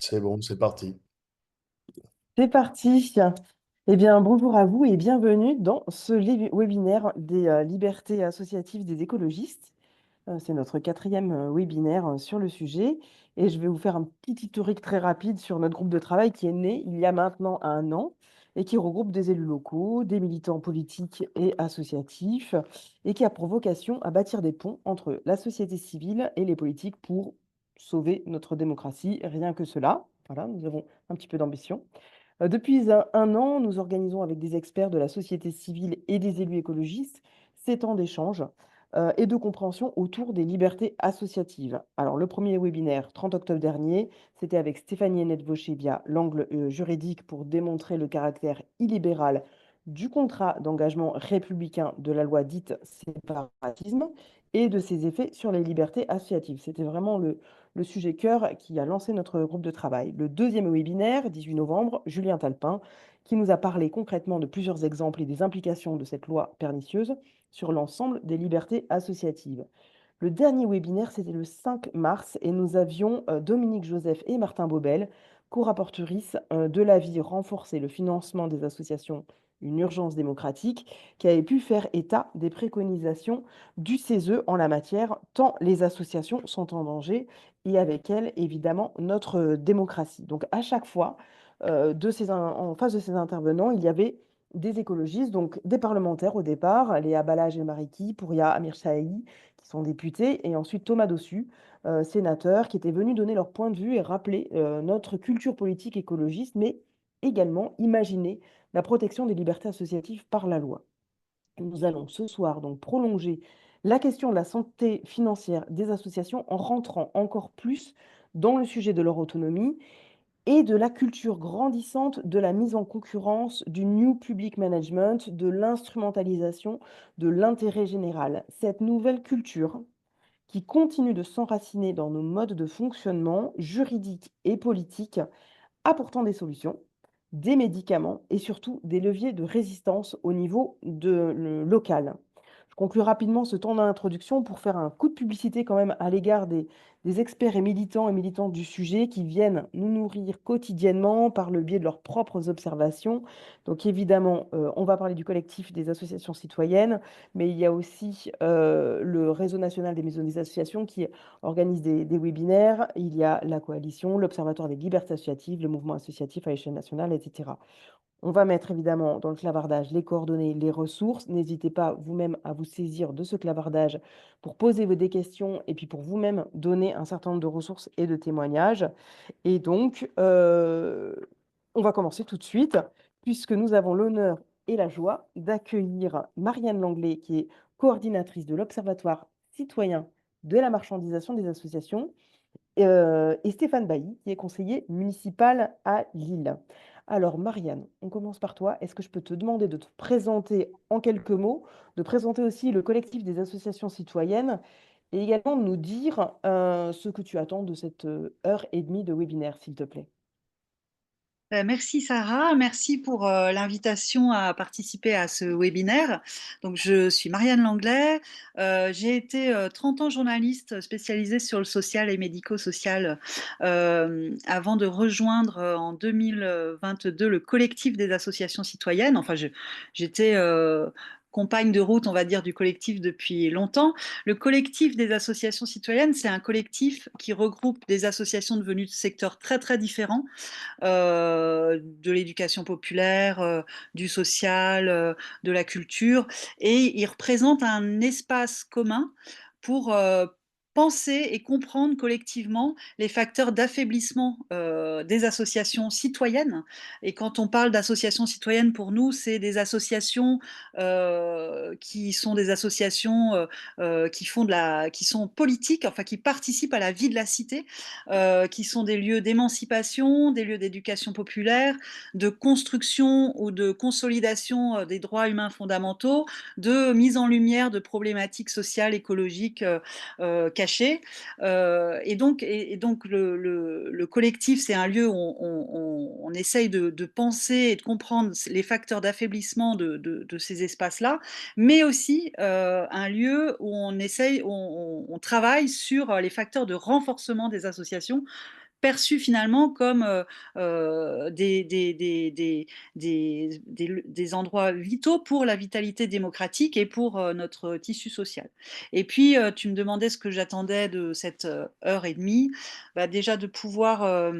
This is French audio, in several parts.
C'est bon, c'est parti. C'est parti. Eh bien, bonjour à vous et bienvenue dans ce webinaire des libertés associatives des écologistes. C'est notre quatrième webinaire sur le sujet et je vais vous faire un petit historique très rapide sur notre groupe de travail qui est né il y a maintenant un an et qui regroupe des élus locaux, des militants politiques et associatifs et qui a pour vocation à bâtir des ponts entre la société civile et les politiques pour sauver notre démocratie. Rien que cela. Voilà, nous avons un petit peu d'ambition. Depuis un an, nous organisons avec des experts de la société civile et des élus écologistes ces temps d'échange et de compréhension autour des libertés associatives. Alors, le premier webinaire, 30 octobre dernier, c'était avec Stéphanie Hennette-Vaucher via l'angle juridique pour démontrer le caractère illibéral du contrat d'engagement républicain de la loi dite séparatisme et de ses effets sur les libertés associatives. C'était vraiment le sujet cœur qui a lancé notre groupe de travail. Le deuxième webinaire, 18 novembre, Julien Talpin, qui nous a parlé concrètement de plusieurs exemples et des implications de cette loi pernicieuse sur l'ensemble des libertés associatives. Le dernier webinaire, c'était le 5 mars et nous avions Dominique Joseph et Martin Bobel, co-rapporteuristes de l'avis renforcer le financement des associations, une urgence démocratique, qui avait pu faire état des préconisations du CESE en la matière, tant les associations sont en danger et avec elles, évidemment, notre démocratie. Donc à chaque fois, en face de ces intervenants, il y avait des écologistes, donc des parlementaires au départ, Léa Balage et Mariki, Pouria Amir Chahi, qui sont députés, et ensuite Thomas Dossu, sénateur, qui étaient venus donner leur point de vue et rappeler notre culture politique écologiste, mais également imaginer la protection des libertés associatives par la loi. Nous allons ce soir donc prolonger la question de la santé financière des associations en rentrant encore plus dans le sujet de leur autonomie et de la culture grandissante de la mise en concurrence, du new public management, de l'instrumentalisation de l'intérêt général. Cette nouvelle culture qui continue de s'enraciner dans nos modes de fonctionnement juridiques et politiques, apportant des solutions, des médicaments et surtout des leviers de résistance au niveau local. Je conclue rapidement ce temps d'introduction pour faire un coup de publicité quand même à l'égard des experts et militantes du sujet qui viennent nous nourrir quotidiennement par le biais de leurs propres observations. Donc évidemment, on va parler du collectif des associations citoyennes, mais il y a aussi le réseau national des maisons des associations qui organise des webinaires. Il y a la coalition, l'Observatoire des libertés associatives, le mouvement associatif à l'échelle nationale, etc. On va mettre évidemment dans le clavardage les coordonnées, les ressources. N'hésitez pas vous-même à vous saisir de ce clavardage pour poser des questions et puis pour vous-même donner un certain nombre de ressources et de témoignages. Et donc, on va commencer tout de suite, puisque nous avons l'honneur et la joie d'accueillir Marianne Langlais, qui est coordinatrice de l'Observatoire citoyen de la marchandisation des associations, et Stéphane Bailly, qui est conseiller municipal à Lille. Alors, Marianne, on commence par toi. Est-ce que je peux te demander de te présenter en quelques mots, de présenter aussi le collectif des associations citoyennes et également de nous dire ce que tu attends de cette heure et demie de webinaire, s'il te plaît? Merci Sarah, merci pour l'invitation à participer à ce webinaire. Donc, je suis Marianne Langlais, j'ai été 30 ans journaliste spécialisée sur le social et médico-social avant de rejoindre en 2022 le collectif des associations citoyennes. J'étais compagne de route, on va dire, du collectif depuis longtemps. Le collectif des associations citoyennes, c'est un collectif qui regroupe des associations devenues de secteurs très très différents, de l'éducation populaire, du social, de la culture, et il représente un espace commun pour penser et comprendre collectivement les facteurs d'affaiblissement des associations citoyennes. Et quand on parle d'associations citoyennes, pour nous, c'est des associations qui sont des associations qui sont politiques, enfin qui participent à la vie de la cité, qui sont des lieux d'émancipation, des lieux d'éducation populaire, de construction ou de consolidation des droits humains fondamentaux, de mise en lumière de problématiques sociales, écologiques cachées. Et donc le collectif, c'est un lieu où on essaye de penser et de comprendre les facteurs d'affaiblissement de ces espaces-là, mais aussi un lieu où on travaille sur les facteurs de renforcement des associations perçus finalement comme des endroits vitaux pour la vitalité démocratique et pour notre tissu social. Et puis, tu me demandais ce que j'attendais de cette heure et demie. Bah, déjà de pouvoir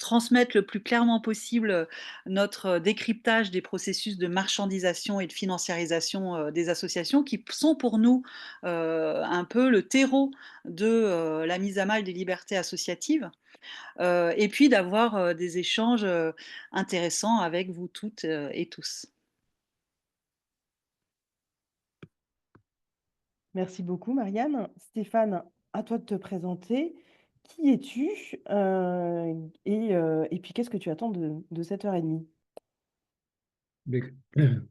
transmettre le plus clairement possible notre décryptage des processus de marchandisation et de financiarisation des associations qui sont pour nous un peu le terreau de la mise à mal des libertés associatives, et puis d'avoir des échanges intéressants avec vous toutes et tous. Merci beaucoup, Marianne. Stéphane, à toi de te présenter. Qui es-tu et puis qu'est-ce que tu attends de cette heure et demie? Bec-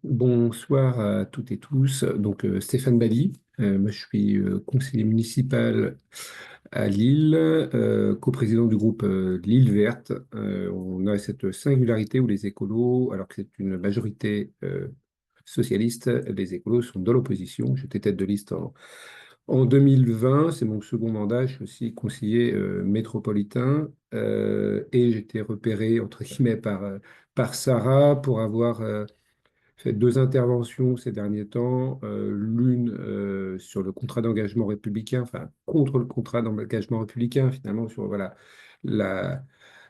Bonsoir à toutes et tous. Donc, Stéphane Bally. Moi, je suis conseiller municipal à Lille, coprésident du groupe Lille Verte. On a cette singularité où les écolos, alors que c'est une majorité socialiste, les écolos sont dans l'opposition. J'étais tête de liste en 2020, c'est mon second mandat. Je suis aussi conseiller métropolitain et j'étais repéré, entre guillemets, par Sarah pour avoir fait deux interventions ces derniers temps, l'une sur le contrat d'engagement républicain, enfin contre le contrat d'engagement républicain, finalement, sur voilà, la,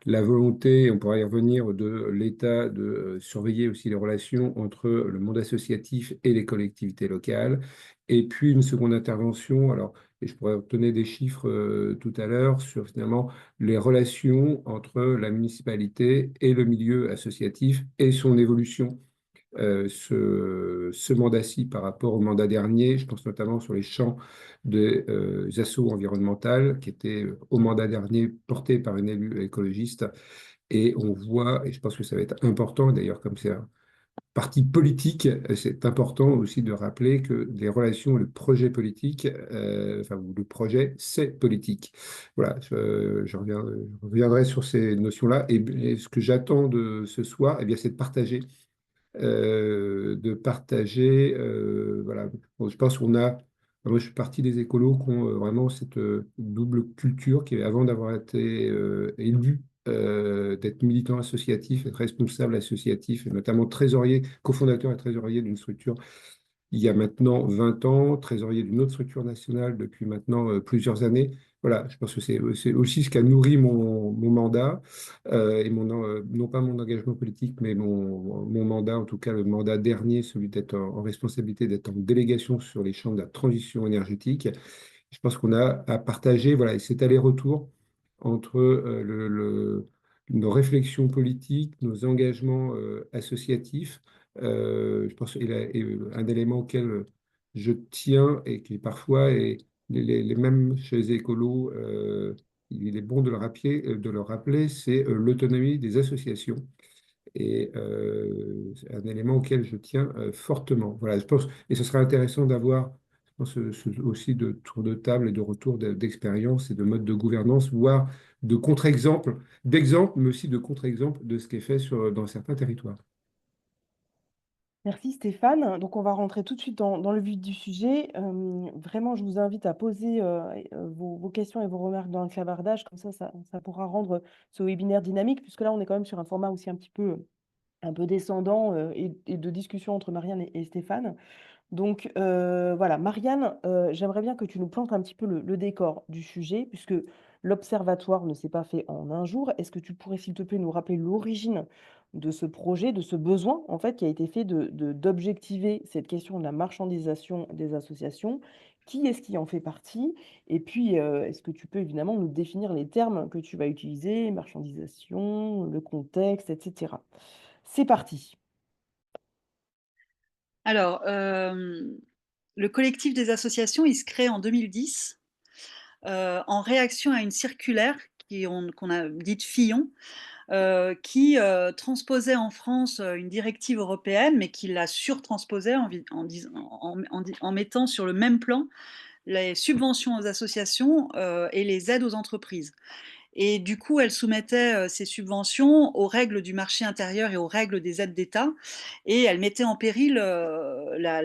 la volonté, on pourra y revenir, de l'État de surveiller aussi les relations entre le monde associatif et les collectivités locales. Et puis une seconde intervention, alors, et je pourrais donner des chiffres tout à l'heure, sur finalement les relations entre la municipalité et le milieu associatif et son évolution ce mandat-ci par rapport au mandat dernier. Je pense notamment sur les champs des assauts environnementales qui étaient au mandat dernier portés par une élue écologiste. Et on voit, et je pense que ça va être important, d'ailleurs, comme c'est un parti politique, c'est important aussi de rappeler que les relations, le projet politique, enfin, ou le projet, c'est politique. Voilà, je reviendrai sur ces notions-là. Et ce que j'attends de ce soir, eh bien, c'est de partager. Voilà. Bon, je pense qu'on a, moi je suis parti des écolos qui ont vraiment cette double culture qui, avant d'avoir été élu, d'être militant associatif, être responsable associatif, et notamment trésorier, cofondateur et trésorier d'une structure il y a maintenant 20 ans, trésorier d'une autre structure nationale depuis maintenant plusieurs années. Voilà, je pense que c'est aussi ce qui a nourri mon mandat et non pas mon engagement politique, mais mon mandat, en tout cas le mandat dernier, celui d'être en responsabilité, d'être en délégation sur les champs de la transition énergétique. Je pense qu'on a à partager, voilà, et cet aller-retour entre nos réflexions politiques, nos engagements associatifs. Je pense un élément auquel je tiens et qui parfois est les mêmes chez les écolos, il est bon de le rappeler, c'est l'autonomie des associations et c'est un élément auquel je tiens fortement. Voilà, je pense, et ce sera intéressant d'avoir, je pense, aussi de tour de table et de retour d'expérience et de mode de gouvernance, voire de contre-exemples, d'exemples, mais aussi de contre-exemples de ce qui est fait dans certains territoires. Merci Stéphane. Donc on va rentrer tout de suite dans le vif du sujet. Vraiment, je vous invite à poser vos questions et vos remarques dans le clavardage, comme ça pourra rendre ce webinaire dynamique, puisque là on est quand même sur un format aussi un peu descendant et de discussion entre Marianne et Stéphane. Donc voilà, Marianne, j'aimerais bien que tu nous plantes un petit peu le décor du sujet, puisque l'observatoire ne s'est pas fait en un jour. Est-ce que tu pourrais, s'il te plaît, nous rappeler l'origine de ce projet, de ce besoin, en fait, qui a été fait d'objectiver cette question de la marchandisation des associations? Qui est-ce qui en fait partie? Et puis, est-ce que tu peux évidemment nous définir les termes que tu vas utiliser, marchandisation, le contexte, etc. C'est parti. Alors, le collectif des associations, il se crée en 2010 en réaction à une circulaire qu'on a dite Fillon, qui transposait en France une directive européenne, mais qui la surtransposait en mettant sur le même plan les subventions aux associations et les aides aux entreprises. Et du coup, elle soumettait ces subventions aux règles du marché intérieur et aux règles des aides d'État, et elle mettait en péril la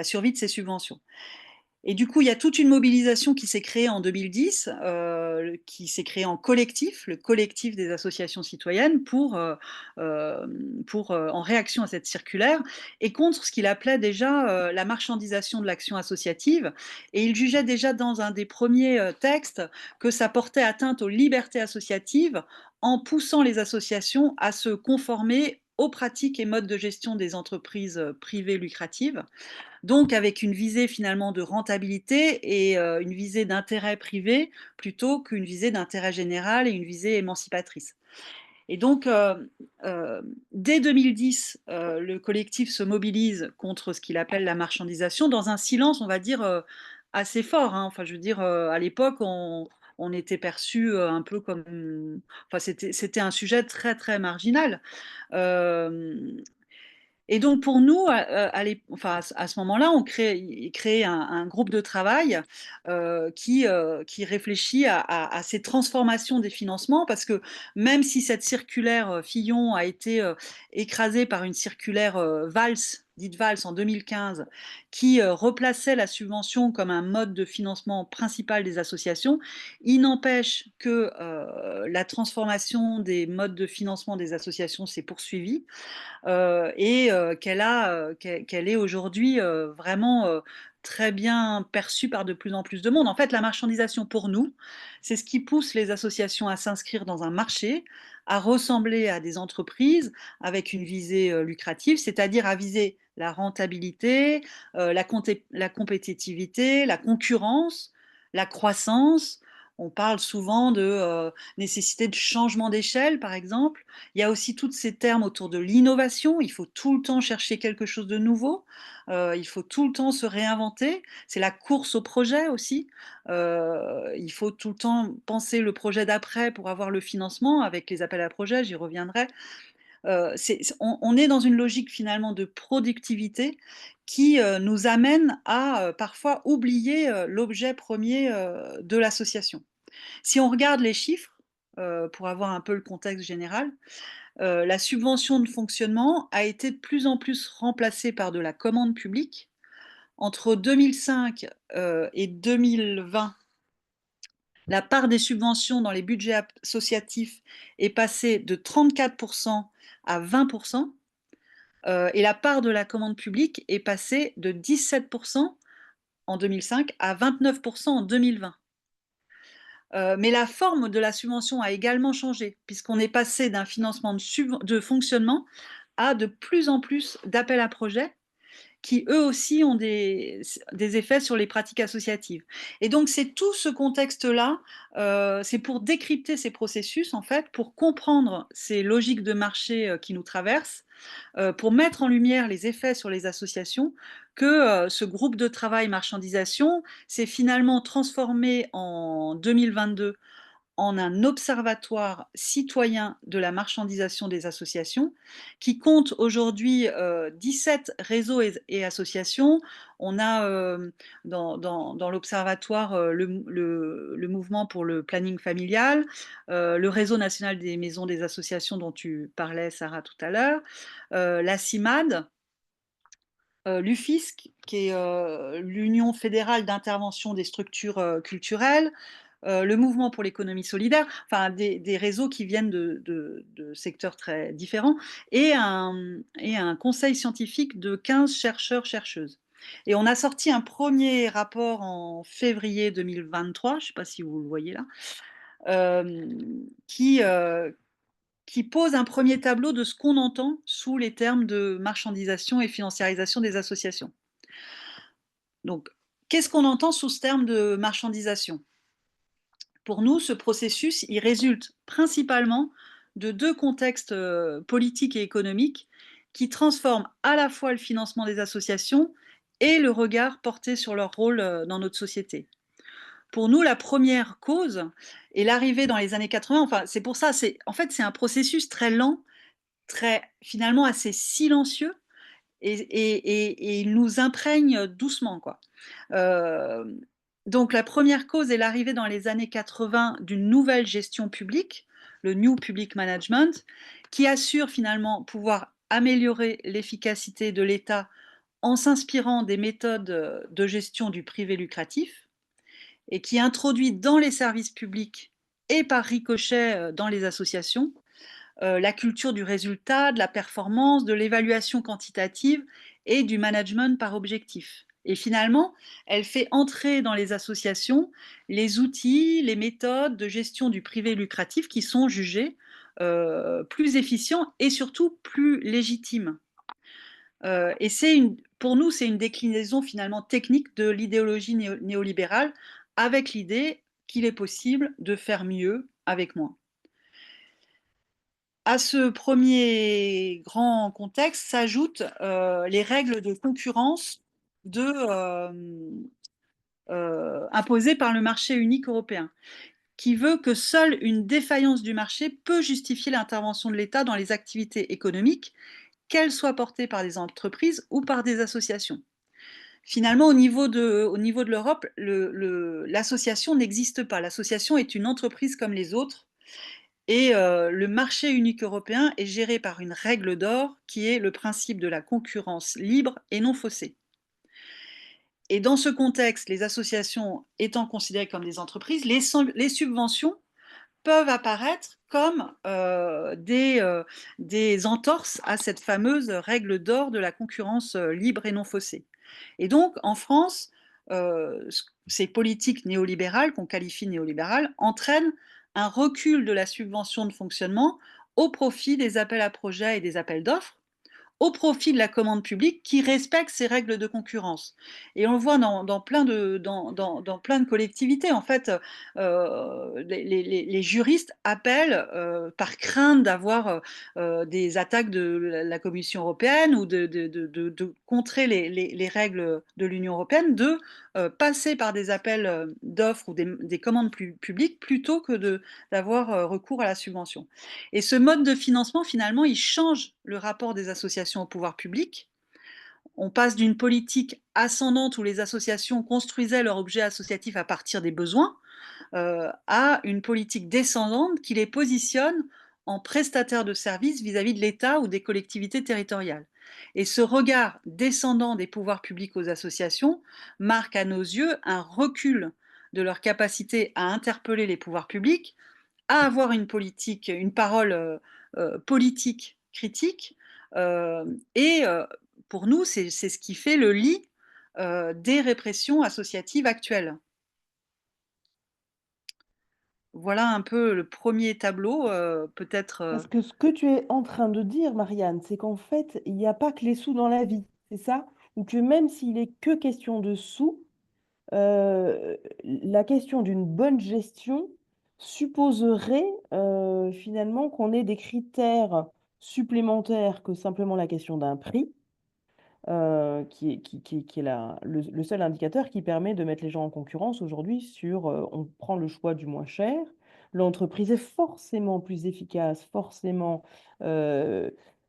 survie de ces subventions. Et du coup, il y a toute une mobilisation qui s'est créée en 2010, qui s'est créée en collectif, le collectif des associations citoyennes, en réaction à cette circulaire et contre ce qu'il appelait déjà la marchandisation de l'action associative. Et il jugeait déjà dans un des premiers textes que ça portait atteinte aux libertés associatives en poussant les associations à se conformer aux pratiques et modes de gestion des entreprises privées lucratives, donc avec une visée finalement de rentabilité et une visée d'intérêt privé plutôt qu'une visée d'intérêt général et une visée émancipatrice. Et donc, dès 2010, le collectif se mobilise contre ce qu'il appelle la marchandisation dans un silence, on va dire, assez fort, hein. Enfin, je veux dire, à l'époque, on était perçu un peu comme... Enfin, c'était un sujet très, très marginal. Euh, et donc pour nous, enfin, à ce moment-là, il crée un groupe de travail qui réfléchit à ces transformations des financements, parce que même si cette circulaire Fillon a été écrasée par une circulaire Valls, dite Valls en 2015, qui replaçait la subvention comme un mode de financement principal des associations, il n'empêche que la transformation des modes de financement des associations s'est poursuivie qu'elle est aujourd'hui vraiment très bien perçue par de plus en plus de monde. En fait, la marchandisation, pour nous, c'est ce qui pousse les associations à s'inscrire dans un marché, à ressembler à des entreprises avec une visée lucrative, c'est-à-dire à viser la rentabilité, la compétitivité, la concurrence, la croissance. On parle souvent de nécessité de changement d'échelle, par exemple. Il y a aussi tous ces termes autour de l'innovation. Il faut tout le temps chercher quelque chose de nouveau. Il faut tout le temps se réinventer. C'est la course au projet aussi. Il faut tout le temps penser le projet d'après pour avoir le financement avec les appels à projets. J'y reviendrai. On est dans une logique finalement de productivité qui nous amène à parfois oublier l'objet premier de l'association. Si on regarde les chiffres, pour avoir un peu le contexte général, la subvention de fonctionnement a été de plus en plus remplacée par de la commande publique. Entre 2005 et 2020, la part des subventions dans les budgets associatifs est passée de 34% à 20%, et la part de la commande publique est passée de 17% en 2005 à 29% en 2020. Mais la forme de la subvention a également changé, puisqu'on est passé d'un financement de fonctionnement à de plus en plus d'appels à projets qui eux aussi ont des effets sur les pratiques associatives. Et donc c'est tout ce contexte-là, c'est pour décrypter ces processus, en fait, pour comprendre ces logiques de marché qui nous traversent, pour mettre en lumière les effets sur les associations, que ce groupe de travail marchandisation s'est finalement transformé en 2022 en un observatoire citoyen de la marchandisation des associations, qui compte aujourd'hui 17 réseaux et associations. On a dans l'observatoire le mouvement pour le planning familial, le réseau national des maisons des associations dont tu parlais, Sarah, tout à l'heure, la CIMAD, l'UFISC, qui est l'Union fédérale d'intervention des structures culturelles, le mouvement pour l'économie solidaire, enfin des réseaux qui viennent de secteurs très différents, et un conseil scientifique de 15 chercheurs, chercheuses. Et on a sorti un premier rapport en février 2023, je ne sais pas si vous le voyez là, euh, qui, euh, qui pose un premier tableau de ce qu'on entend sous les termes de marchandisation et financiarisation des associations. Donc, qu'est-ce qu'on entend sous ce terme de marchandisation ? Pour nous, ce processus, il résulte principalement de deux contextes politiques et économiques qui transforment à la fois le financement des associations et le regard porté sur leur rôle dans notre société. Pour nous, la première cause est l'arrivée dans les années 80, enfin c'est pour ça, en fait c'est un processus très lent, très finalement assez silencieux, et il nous imprègne doucement, quoi. Euh, donc la première cause est l'arrivée dans les années 80 d'une nouvelle gestion publique, le New Public Management, qui assure finalement pouvoir améliorer l'efficacité de l'État en s'inspirant des méthodes de gestion du privé lucratif et qui introduit dans les services publics et par ricochet dans les associations la culture du résultat, de la performance, de l'évaluation quantitative et du management par objectif. Et finalement, elle fait entrer dans les associations les outils, les méthodes de gestion du privé lucratif qui sont jugés plus efficients et surtout plus légitimes. Et pour nous, c'est une déclinaison finalement technique de l'idéologie néolibérale avec l'idée qu'il est possible de faire mieux avec moins. À ce premier grand contexte s'ajoutent les règles de concurrence imposées par le marché unique européen, qui veut que seule une défaillance du marché peut justifier l'intervention de l'État dans les activités économiques, qu'elles soient portées par des entreprises ou par des associations. Finalement, au niveau de l'Europe, l'association n'existe pas. L'association est une entreprise comme les autres. Et le marché unique européen est géré par une règle d'or qui est le principe de la concurrence libre et non faussée. Et dans ce contexte, les associations étant considérées comme des entreprises, les subventions peuvent apparaître comme des entorses à cette fameuse règle d'or de la concurrence libre et non faussée. Et donc, en France, ces politiques néolibérales, qu'on qualifie néolibérales, entraînent un recul de la subvention de fonctionnement au profit des appels à projets et des appels d'offres, au profit de la commande publique qui respecte ces règles de concurrence. Et on le voit dans plein de collectivités. En fait, les juristes appellent, par crainte d'avoir des attaques de la Commission européenne ou de contrer les règles de l'Union européenne, de passer par des appels d'offres ou des commandes publiques plutôt que d'avoir recours à la subvention. Et ce mode de financement, finalement, il change le rapport des associations au pouvoir public. On passe d'une politique ascendante où les associations construisaient leur objet associatif à partir des besoins à une politique descendante qui les positionne en prestataires de services vis-à-vis de l'État ou des collectivités territoriales. Et ce regard descendant des pouvoirs publics aux associations marque à nos yeux un recul de leur capacité à interpeller les pouvoirs publics, à avoir une politique, une parole politique critique. Et pour nous, c'est ce qui fait le lit des répressions associatives actuelles. Voilà un peu le premier tableau, peut-être. Parce que ce que tu es en train de dire, Marianne, c'est qu'en fait, il n'y a pas que les sous dans la vie, c'est ça? Ou que même s'il est que question de sous, la question d'une bonne gestion supposerait finalement qu'on ait des critères supplémentaires que simplement la question d'un prix, qui est le seul indicateur qui permet de mettre les gens en concurrence aujourd'hui sur on prend le choix du moins cher. L'entreprise est forcément plus efficace, forcément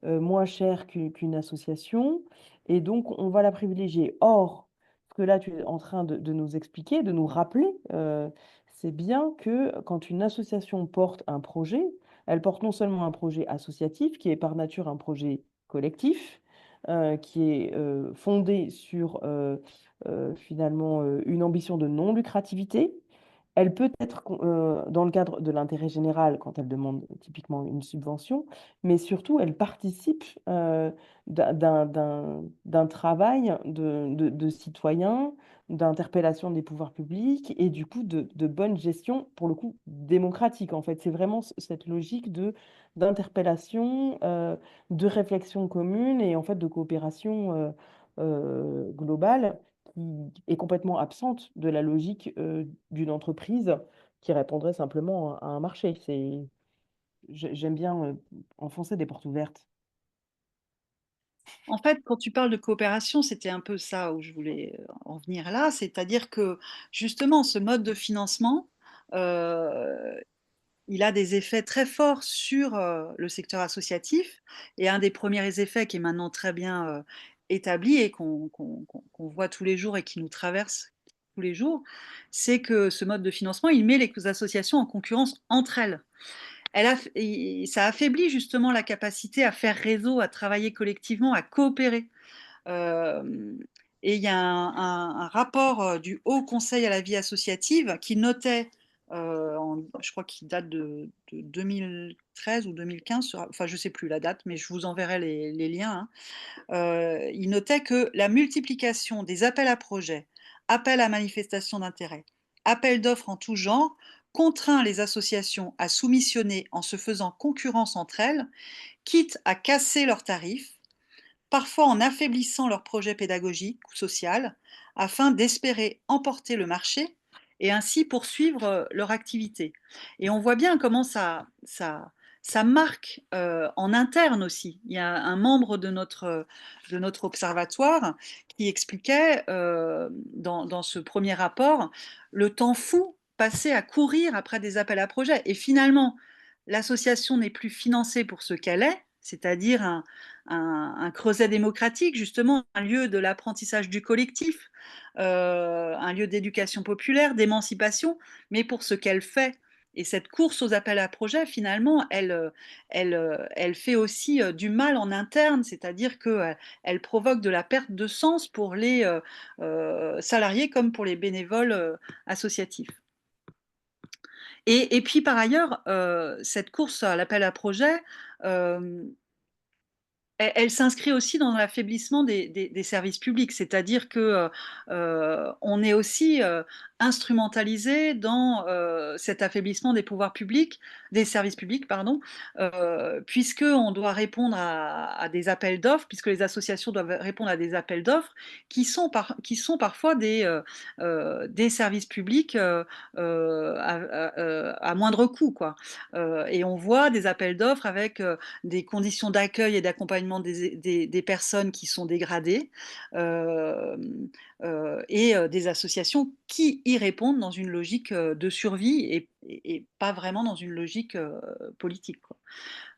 moins chère qu'une association, et donc on va la privilégier. Or, ce que là tu es en train de nous expliquer, de nous rappeler, c'est bien que quand une association porte un projet, elle porte non seulement un projet associatif, qui est par nature un projet collectif, qui est fondée sur finalement une ambition de non-lucrativité. Elle peut être dans le cadre de l'intérêt général quand elle demande typiquement une subvention, mais surtout elle participe d'un travail de citoyens, d'interpellation des pouvoirs publics et du coup de bonne gestion, pour le coup démocratique en fait. C'est vraiment cette logique d'interpellation, de réflexion commune et en fait de coopération globale qui est complètement absente de la logique d'une entreprise qui répondrait simplement à un marché. J'aime bien enfoncer des portes ouvertes. En fait, quand tu parles de coopération, c'était un peu ça où je voulais en venir là, c'est-à-dire que justement, ce mode de financement, il a des effets très forts sur le secteur associatif. Et un des premiers effets qui est maintenant très bien établi et qu'on voit tous les jours et qui nous traverse tous les jours, c'est que ce mode de financement, il met les associations en concurrence entre elles. Ça affaiblit justement la capacité à faire réseau, à travailler collectivement, à coopérer. Euh, et il y a un rapport du Haut Conseil à la vie associative qui notait, je crois qu'il date de 2013 ou 2015, enfin je ne sais plus la date, mais je vous enverrai les liens, hein. Il notait que la multiplication des appels à projets, appels à manifestation d'intérêt, appels d'offres en tout genre, contraint les associations à soumissionner en se faisant concurrence entre elles, quitte à casser leurs tarifs, parfois en affaiblissant leur projet pédagogique ou social, afin d'espérer emporter le marché et ainsi poursuivre leur activité. Et on voit bien comment ça marque en interne aussi. Il y a un membre de notre observatoire qui expliquait dans ce premier rapport le temps fou passé à courir après des appels à projets. Et finalement, l'association n'est plus financée pour ce qu'elle est, c'est-à-dire un creuset démocratique, justement, un lieu de l'apprentissage du collectif, un lieu d'éducation populaire, d'émancipation, mais pour ce qu'elle fait. Et cette course aux appels à projets, finalement, elle fait aussi du mal en interne, c'est-à-dire qu'elle elle provoque de la perte de sens pour les salariés comme pour les bénévoles associatifs. Et puis par ailleurs, cette course à l'appel à projet, euh, elle s'inscrit aussi dans l'affaiblissement des services publics, c'est-à-dire que on est aussi instrumentalisé dans cet affaiblissement des pouvoirs publics, des services publics, pardon, puisque on doit répondre à des appels d'offres, puisque les associations doivent répondre à des appels d'offres qui sont parfois des services publics à moindre coût, quoi. Et on voit des appels d'offres avec des conditions d'accueil et d'accompagnement des personnes qui sont dégradées euh, et des associations qui y répondent dans une logique de survie et pas vraiment dans une logique politique, quoi.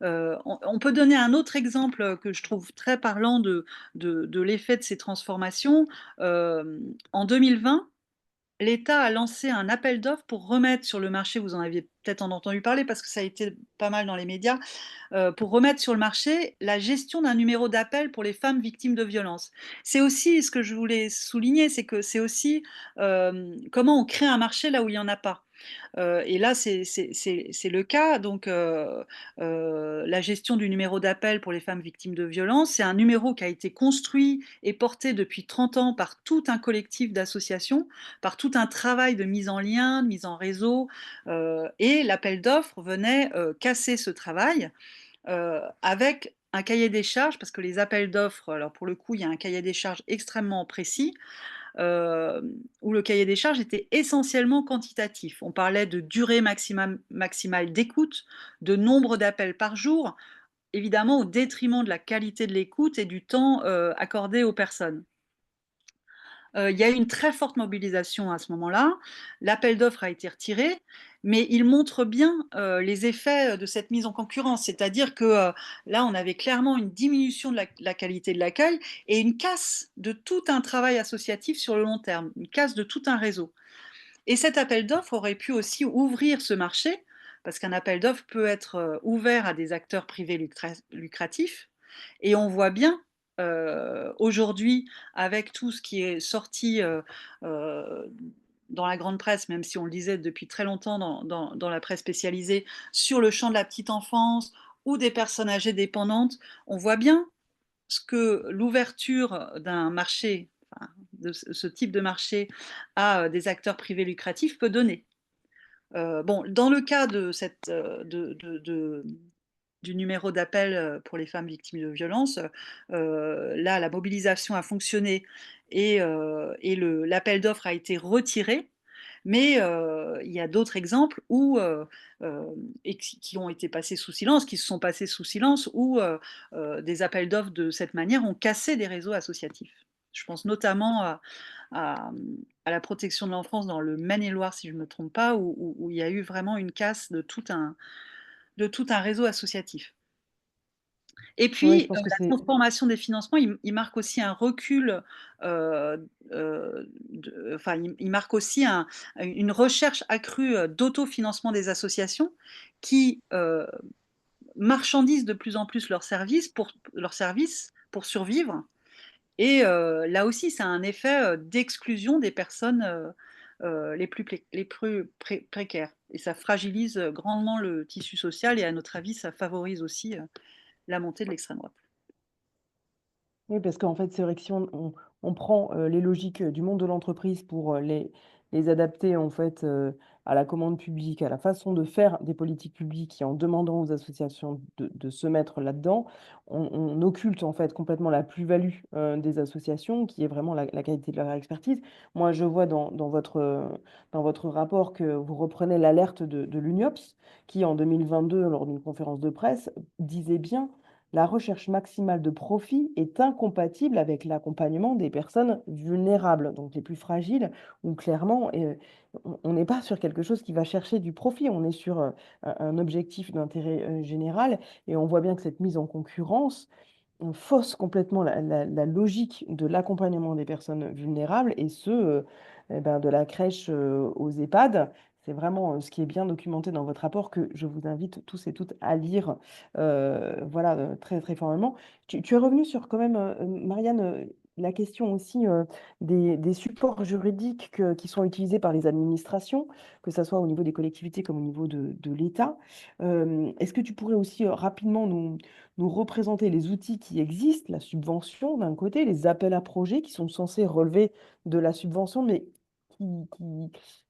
On peut donner un autre exemple que je trouve très parlant de l'effet de ces transformations. En 2020, l'État a lancé un appel d'offres pour remettre sur le marché, vous en aviez peut-être entendu parler parce que ça a été pas mal dans les médias, pour remettre sur le marché la gestion d'un numéro d'appel pour les femmes victimes de violences. C'est aussi ce que je voulais souligner, c'est que c'est aussi comment on crée un marché là où il n'y en a pas. Et là, c'est le cas. Donc, la gestion du numéro d'appel pour les femmes victimes de violences, c'est un numéro qui a été construit et porté depuis 30 ans par tout un collectif d'associations, par tout un travail de mise en lien, de mise en réseau. Et l'appel d'offres venait casser ce travail avec un cahier des charges, parce que les appels d'offres, alors pour le coup, il y a un cahier des charges extrêmement précis, euh, où le cahier des charges était essentiellement quantitatif. On parlait de durée maximale d'écoute, de nombre d'appels par jour, évidemment au détriment de la qualité de l'écoute et du temps accordé aux personnes. Il y a eu une très forte mobilisation à ce moment-là. L'appel d'offres a été retiré, mais il montre bien les effets de cette mise en concurrence. C'est-à-dire que là, on avait clairement une diminution de la qualité de l'accueil et une casse de tout un travail associatif sur le long terme, une casse de tout un réseau. Et cet appel d'offres aurait pu aussi ouvrir ce marché, parce qu'un appel d'offres peut être ouvert à des acteurs privés lucratifs. Et on voit bien aujourd'hui, avec tout ce qui est sorti euh, dans la grande presse, même si on le disait depuis très longtemps dans la presse spécialisée, sur le champ de la petite enfance ou des personnes âgées dépendantes, on voit bien ce que l'ouverture d'un marché, enfin, de ce type de marché à des acteurs privés lucratifs peut donner. Bon, dans le cas de cette, du numéro d'appel pour les femmes victimes de violences, là, la mobilisation a fonctionné et l'appel d'offres a été retiré. Mais il y a d'autres exemples où, et qui ont été passés sous silence, qui se sont passés sous silence, où des appels d'offres de cette manière ont cassé des réseaux associatifs. Je pense notamment à, à la protection de l'enfance dans le Maine-et-Loire, si je ne me trompe pas, où il y a eu vraiment une casse de tout un réseau associatif. Et Oui, je puis, pense que la c'est transformation des financements, il marque aussi un recul, enfin, il marque aussi une recherche accrue d'autofinancement des associations qui marchandisent de plus en plus leurs services pour survivre Et là aussi, ça a un effet d'exclusion des personnes les plus précaires. Et ça fragilise grandement le tissu social et à notre avis, ça favorise aussi la montée de l'extrême droite. Oui, parce qu'en fait, c'est vrai que si on prend les logiques du monde de l'entreprise pour les adapter en fait à la commande publique, à la façon de faire des politiques publiques et en demandant aux associations de se mettre là-dedans, on occulte en fait complètement la plus-value des associations, qui est vraiment la qualité de leur expertise. Moi, je vois dans votre rapport que vous reprenez l'alerte de l'UNIOPS, qui en 2022, lors d'une conférence de presse, disait bien la recherche maximale de profit est incompatible avec l'accompagnement des personnes vulnérables, donc les plus fragiles, où clairement, on n'est pas sur quelque chose qui va chercher du profit, on est sur un objectif d'intérêt général, et on voit bien que cette mise en concurrence, on fausse complètement la logique de l'accompagnement des personnes vulnérables, et eh ben, de la crèche aux EHPAD. C'est vraiment ce qui est bien documenté dans votre rapport, que je vous invite tous et toutes à lire, voilà, très très formellement. Tu es revenu sur quand même, Marianne, la question aussi des supports juridiques qui sont utilisés par les administrations, que ce soit au niveau des collectivités comme au niveau de l'État. Est-ce que tu pourrais aussi rapidement nous représenter les outils qui existent, la subvention d'un côté, les appels à projets qui sont censés relever de la subvention, mais qui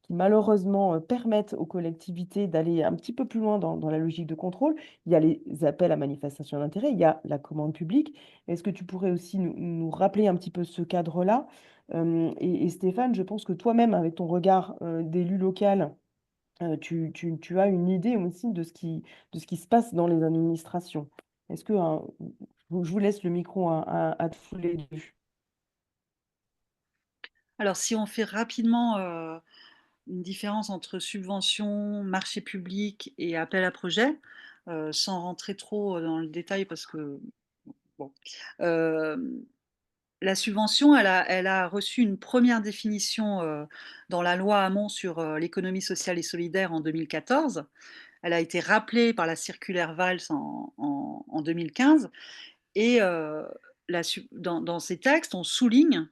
malheureusement permettent aux collectivités d'aller un petit peu plus loin dans la logique de contrôle. Il y a les appels à manifestation d'intérêt, il y a la commande publique. Est-ce que tu pourrais aussi nous rappeler un petit peu ce cadre-là? Et Stéphane, je pense que toi-même, avec ton regard d'élu local, tu as une idée aussi de ce qui se passe dans les administrations. Est-ce que, je vous laisse le micro à tous les deux. Alors, si on fait rapidement une différence entre subvention, marché public et appel à projet, sans rentrer trop dans le détail parce que, bon, euh, la subvention, elle a reçu une première définition dans la loi Hamon sur l'économie sociale et solidaire en 2014. Elle a été rappelée par la circulaire Valls en 2015. Et dans ces textes, on souligne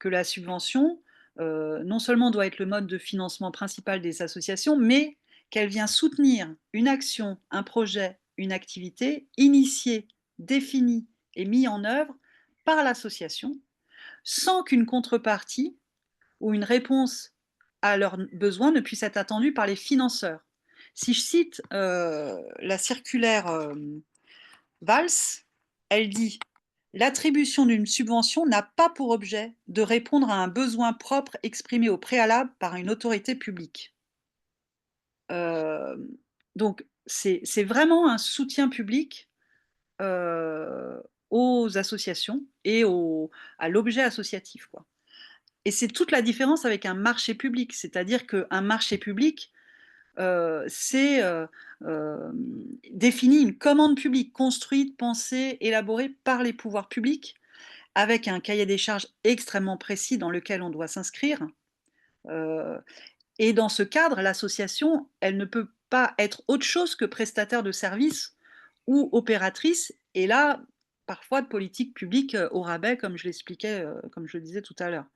que la subvention, non seulement doit être le mode de financement principal des associations, mais qu'elle vient soutenir une action, un projet, une activité initiée, définie et mise en œuvre par l'association, sans qu'une contrepartie ou une réponse à leurs besoins ne puisse être attendue par les financeurs. Si je cite la circulaire Valls, elle dit: l'attribution d'une subvention n'a pas pour objet de répondre à un besoin propre exprimé au préalable par une autorité publique. Euh, donc, c'est vraiment un soutien public euh, aux associations et à l'objet associatif, quoi. Et c'est toute la différence avec un marché public, c'est-à-dire qu'un marché public, c'est définit une commande publique construite, pensée, élaborée par les pouvoirs publics, avec un cahier des charges extrêmement précis dans lequel on doit s'inscrire. Euh, et dans ce cadre, l'association, elle ne peut pas être autre chose que prestataire de services ou opératrice, et là, parfois de politique publique au rabais, comme je l'expliquais, comme je le disais tout à l'heure.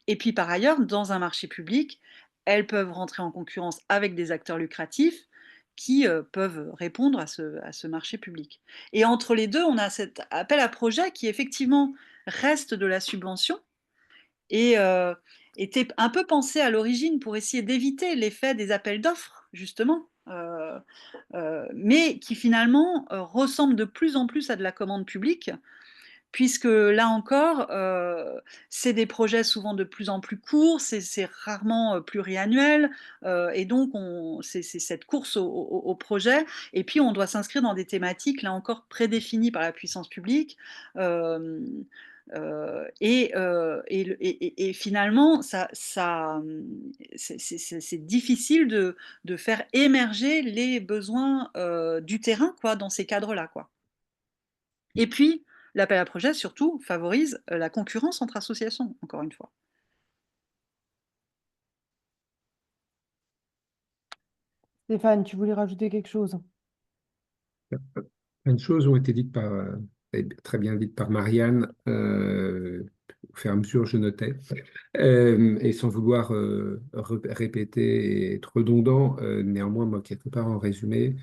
Et puis par ailleurs, dans un marché public, elles peuvent rentrer en concurrence avec des acteurs lucratifs qui peuvent répondre à ce marché public. Et entre les deux, on a cet appel à projet qui effectivement reste de la subvention et était un peu pensé à l'origine pour essayer d'éviter l'effet des appels d'offres, justement. Mais qui finalement ressemble de plus en plus à de la commande publique, puisque là encore, c'est des projets souvent de plus en plus courts, c'est rarement pluriannuel, et donc c'est cette course au projet, et puis on doit s'inscrire dans des thématiques, là encore, prédéfinies par la puissance publique, euh, et finalement, c'est difficile de faire émerger les besoins du terrain, quoi, dans ces cadres-là, quoi. Et puis, l'appel à projet, surtout, favorise la concurrence entre associations, encore une fois. Stéphane, tu voulais rajouter quelque chose? Plein de choses ont été dites par très bien dite par Marianne. Au fur et à mesure, je notais. Et sans vouloir répéter et être redondant, néanmoins, moi, quelque part, en résumé,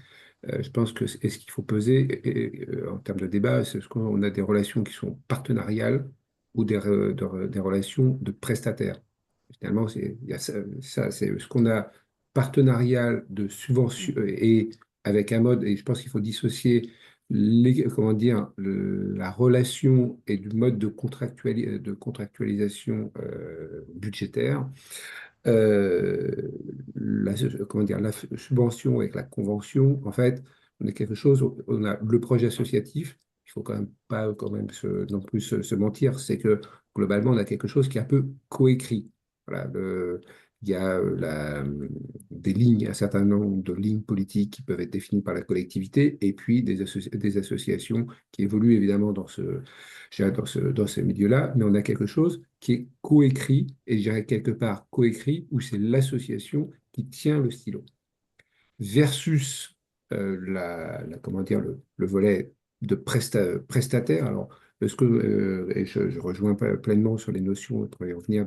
je pense que ce qu'il faut peser en termes de débat, c'est ce qu'on a des relations qui sont partenariales ou des relations de prestataires. Finalement, il y a ça, c'est ce qu'on a partenarial de subvention et avec un mode, et je pense qu'il faut dissocier comment dire, la relation et du mode de contractualisation budgétaire. Comment dire, la subvention avec la convention, en fait, on a quelque chose, on a le projet associatif, il faut quand même pas quand même non plus se mentir, c'est que globalement, on a quelque chose qui est un peu coécrit. Voilà, il y a des lignes, un certain nombre de lignes politiques qui peuvent être définies par la collectivité, et puis des associations qui évoluent évidemment je dirais dans ce milieu-là, mais on a quelque chose qui est coécrit, et je dirais quelque part coécrit, où c'est l'association qui tient le stylo, versus comment dire, le volet de prestataire. Alors, et je rejoins pleinement sur les notions, pour y revenir,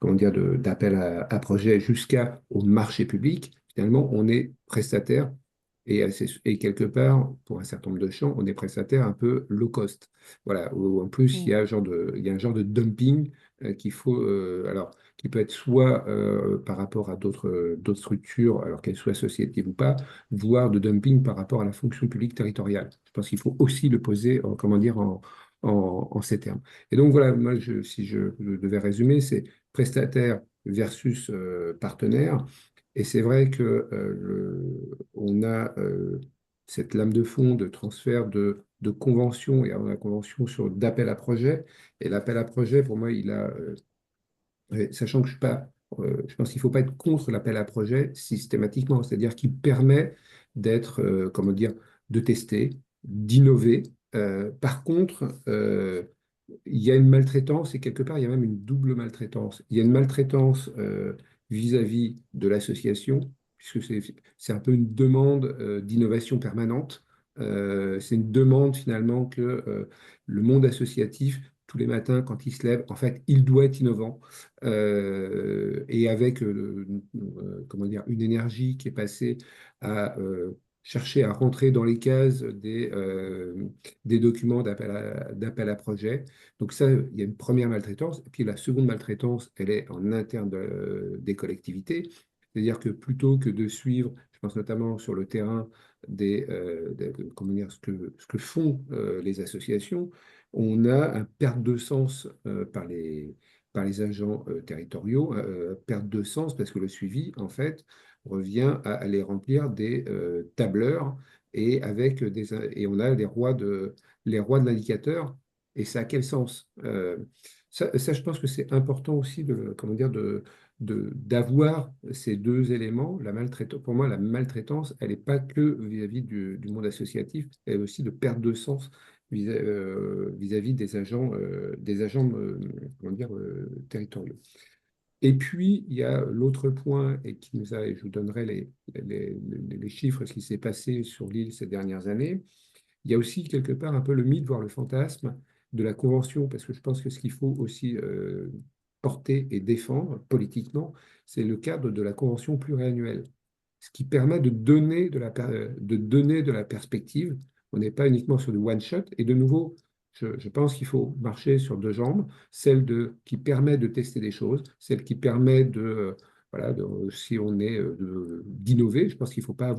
comment dire, d'appel à projet jusqu'au marché public, finalement, on est prestataire. Et quelque part, pour un certain nombre de champs, on est prestataire un peu low cost. Voilà, où en plus, Mm. il y a un genre de dumping qu'il faut, alors, qui peut être soit par rapport à d'autres structures, alors qu'elles soient associatives ou pas, voire de dumping par rapport à la fonction publique territoriale. Je pense qu'il faut aussi le poser, comment dire, en ces termes. Et donc voilà, moi, si je devais résumer, c'est prestataire versus partenaire. Et c'est vrai que on a cette lame de fond de transfert de convention, et on a la convention sur d'appel à projet. Et l'appel à projet, pour moi, il a sachant que je pense qu'il ne faut pas être contre l'appel à projet systématiquement, c'est-à-dire qu'il permet d'être, comment dire, de tester, d'innover. Par contre, il y a une maltraitance et quelque part, il y a même une double maltraitance. Il y a une maltraitance vis-à-vis de l'association, puisque c'est un peu une demande d'innovation permanente. C'est une demande finalement que le monde associatif, tous les matins, quand il se lève, en fait, il doit être innovant et avec comment dire, une énergie qui est passée à chercher à rentrer dans les cases des documents d'appel à projet. Donc ça, il y a une première maltraitance. Et puis la seconde maltraitance, elle est en interne des collectivités. C'est-à-dire que plutôt que de suivre, je pense notamment sur le terrain comment dire, ce que font les associations, on a une perte de sens par les agents territoriaux, perte de sens parce que le suivi, en fait, revient à aller remplir des tableurs et on a les rois de l'indicateur. Et ça a quel sens? Ça, je pense que c'est important aussi comment dire, d'avoir ces deux éléments. Pour moi, la maltraitance, elle n'est pas que vis-à-vis du monde associatif, elle est aussi de perte de sens vis-à-vis des agents comment dire, territoriaux. Et puis, il y a l'autre point, et et je vous donnerai les chiffres, ce qui s'est passé sur l'île ces dernières années. Il y a aussi quelque part un peu le mythe, voire le fantasme de la Convention, parce que je pense que ce qu'il faut aussi porter et défendre politiquement, c'est le cadre de la Convention pluriannuelle, ce qui permet de donner de la perspective. On n'est pas uniquement sur du one-shot. Et de nouveau, je pense qu'il faut marcher sur deux jambes, qui permet de tester des choses, celle qui permet voilà, si on est d'innover. Je pense qu'il ne faut pas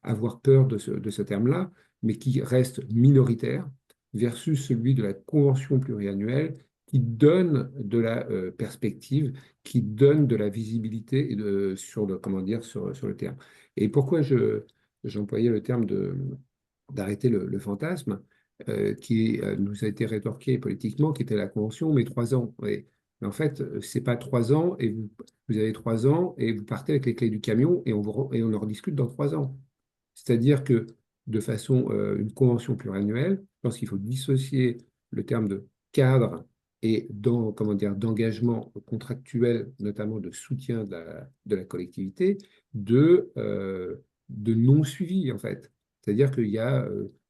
avoir peur de ce terme-là, mais qui reste minoritaire, versus celui de la convention pluriannuelle qui donne de la perspective, qui donne de la visibilité comment dire, sur le terme. Et pourquoi j'employais le terme d'arrêter le fantasme qui nous a été rétorqué politiquement, qui était la convention, mais 3 ans. Oui. Mais en fait, c'est pas 3 ans et vous avez 3 ans et vous partez avec les clés du camion et on en rediscute dans 3 ans. C'est-à-dire que de façon, une convention pluriannuelle, je pense qu'il faut dissocier le terme de cadre et comment dire, d'engagement contractuel, notamment de soutien de la collectivité, de non-suivi, en fait. C'est-à-dire qu'il y a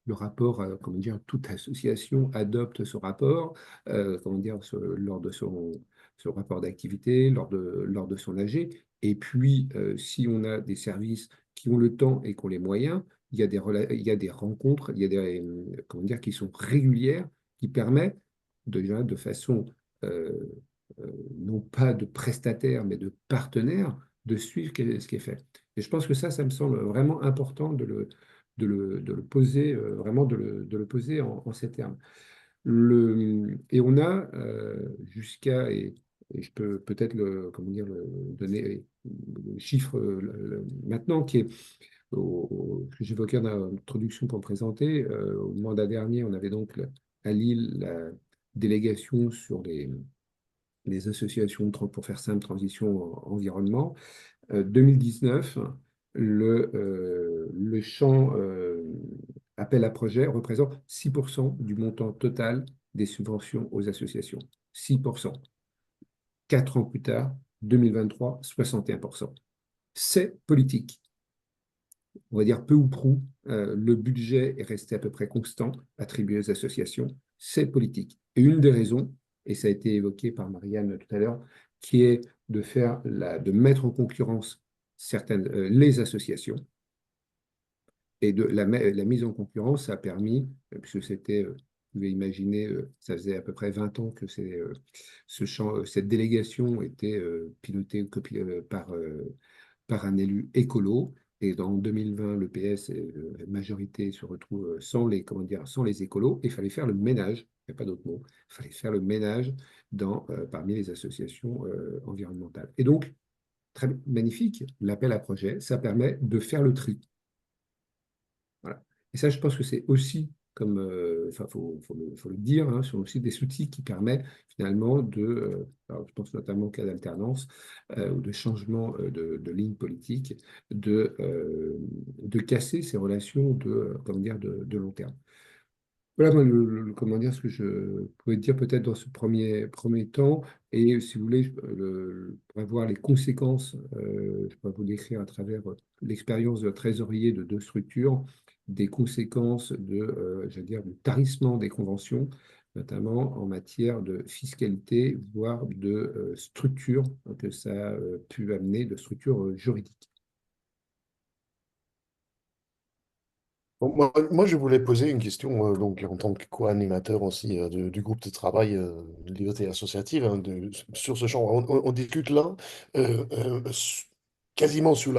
le rapport, comment dire, toute association adopte ce rapport, comment dire, lors de son rapport d'activité, lors de son AG. Et puis, si on a des services qui ont le temps et qui ont les moyens, il y a des rencontres, il y a des, comment dire, qui sont régulières, qui permettent de façon, euh, non pas de prestataire, mais de partenaire, de suivre ce qui est fait. Et je pense que ça me semble vraiment important de le poser, vraiment de le poser en ces termes. Et on a jusqu'à, et je peux peut-être comment dire, donner le chiffre maintenant, qui est que j'évoquais dans l'introduction pour me présenter. Au mandat dernier, on avait donc à Lille la délégation sur les associations pour faire simple, transition environnement. 2019, le champ appel à projet représente 6% du montant total des subventions aux associations. 6%. 4 ans plus tard, 2023, 61%. C'est politique. On va dire peu ou prou, le budget est resté à peu près constant attribué aux associations. C'est politique. Et une des raisons, et ça a été évoqué par Marianne tout à l'heure, qui est de mettre en concurrence les associations. Et la mise en concurrence, ça a permis, puisque c'était, vous pouvez imaginer, ça faisait à peu près 20 ans que cette délégation était pilotée par un élu écolo. Et dans 2020, le PS, la majorité se retrouve sans comment dire, sans les écolos. Et il fallait faire le ménage, il n'y a pas d'autre mot, il fallait faire le ménage parmi les associations environnementales. Et donc, très magnifique, l'appel à projet, ça permet de faire le tri. Voilà. Et ça, je pense que c'est aussi, enfin, faut le dire, hein, sont aussi des outils qui permettent finalement alors je pense notamment au cas d'alternance ou de changement de ligne politique, de casser ces relations comment dire, de long terme. Voilà, moi, comment dire, ce que je pouvais dire peut-être dans ce premier temps. Et si vous voulez, pour voir les conséquences, je peux vous décrire à travers l'expérience de trésorier de deux structures, des conséquences j'allais dire, du tarissement des conventions, notamment en matière de fiscalité, voire de structure que ça a pu amener, de structure juridique. Bon, moi, je voulais poser une question, donc, en tant que co-animateur aussi du groupe de travail Liberté associative, hein, sur ce champ. On discute là quasiment sous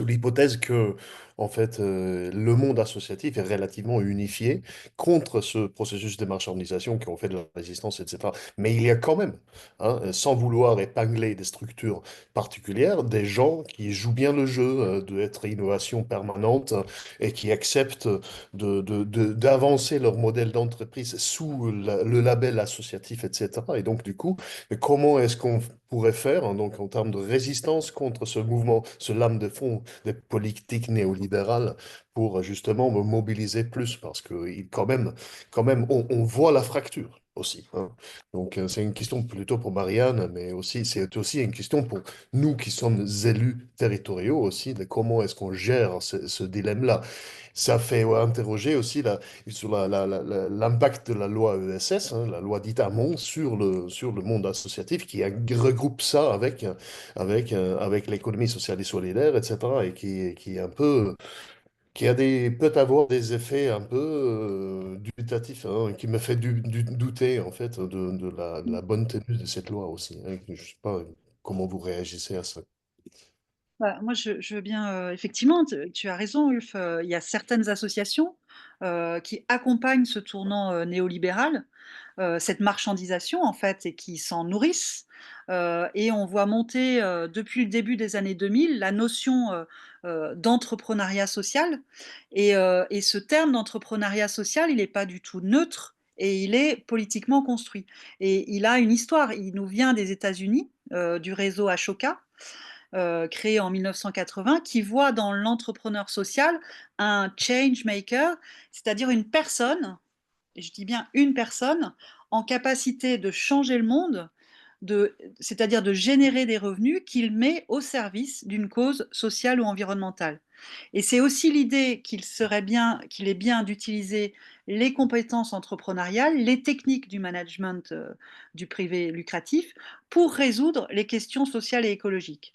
l'hypothèse que, en fait, le monde associatif est relativement unifié contre ce processus de marchandisation qui ont fait de la résistance, etc. Mais il y a quand même, hein, sans vouloir épingler des structures particulières, des gens qui jouent bien le jeu d'être innovation permanente et qui acceptent d'avancer leur modèle d'entreprise sous le label associatif, etc. Et donc, du coup, comment est-ce qu'on pourrait faire, hein, donc en termes de résistance contre ce mouvement, ce lame de fond des politiques néolibérales pour justement me mobiliser plus parce que quand même on voit la fracture aussi, hein. Donc c'est une question plutôt pour Marianne, mais aussi c'est aussi une question pour nous qui sommes élus territoriaux aussi, de comment est-ce qu'on gère ce dilemme-là. Ça fait interroger aussi sur l'impact de la loi ESS, hein, la loi dite Hamon, sur le monde associatif qui regroupe ça avec l'économie sociale et solidaire, etc. Et qui est un peu, peut avoir des effets un peu dubitatifs, hein, qui me fait douter en fait de la bonne tenue de cette loi aussi, hein. Je sais pas comment vous réagissez à ça. Bah, moi, je veux bien, effectivement, tu as raison, Ulf, il y a certaines associations qui accompagnent ce tournant néolibéral, cette marchandisation, en fait, et qui s'en nourrissent. Et on voit monter depuis le début des années 2000 la notion d'entrepreneuriat social. Et ce terme d'entrepreneuriat social, il n'est pas du tout neutre et il est politiquement construit. Et il a une histoire. Il nous vient des États-Unis, du réseau Ashoka, créé en 1980, qui voit dans l'entrepreneur social un change maker, c'est-à-dire une personne, et je dis bien une personne, en capacité de changer le monde c'est-à-dire de générer des revenus qu'il met au service d'une cause sociale ou environnementale. Et c'est aussi l'idée qu'il est bien d'utiliser les compétences entrepreneuriales, les techniques du management du privé lucratif pour résoudre les questions sociales et écologiques.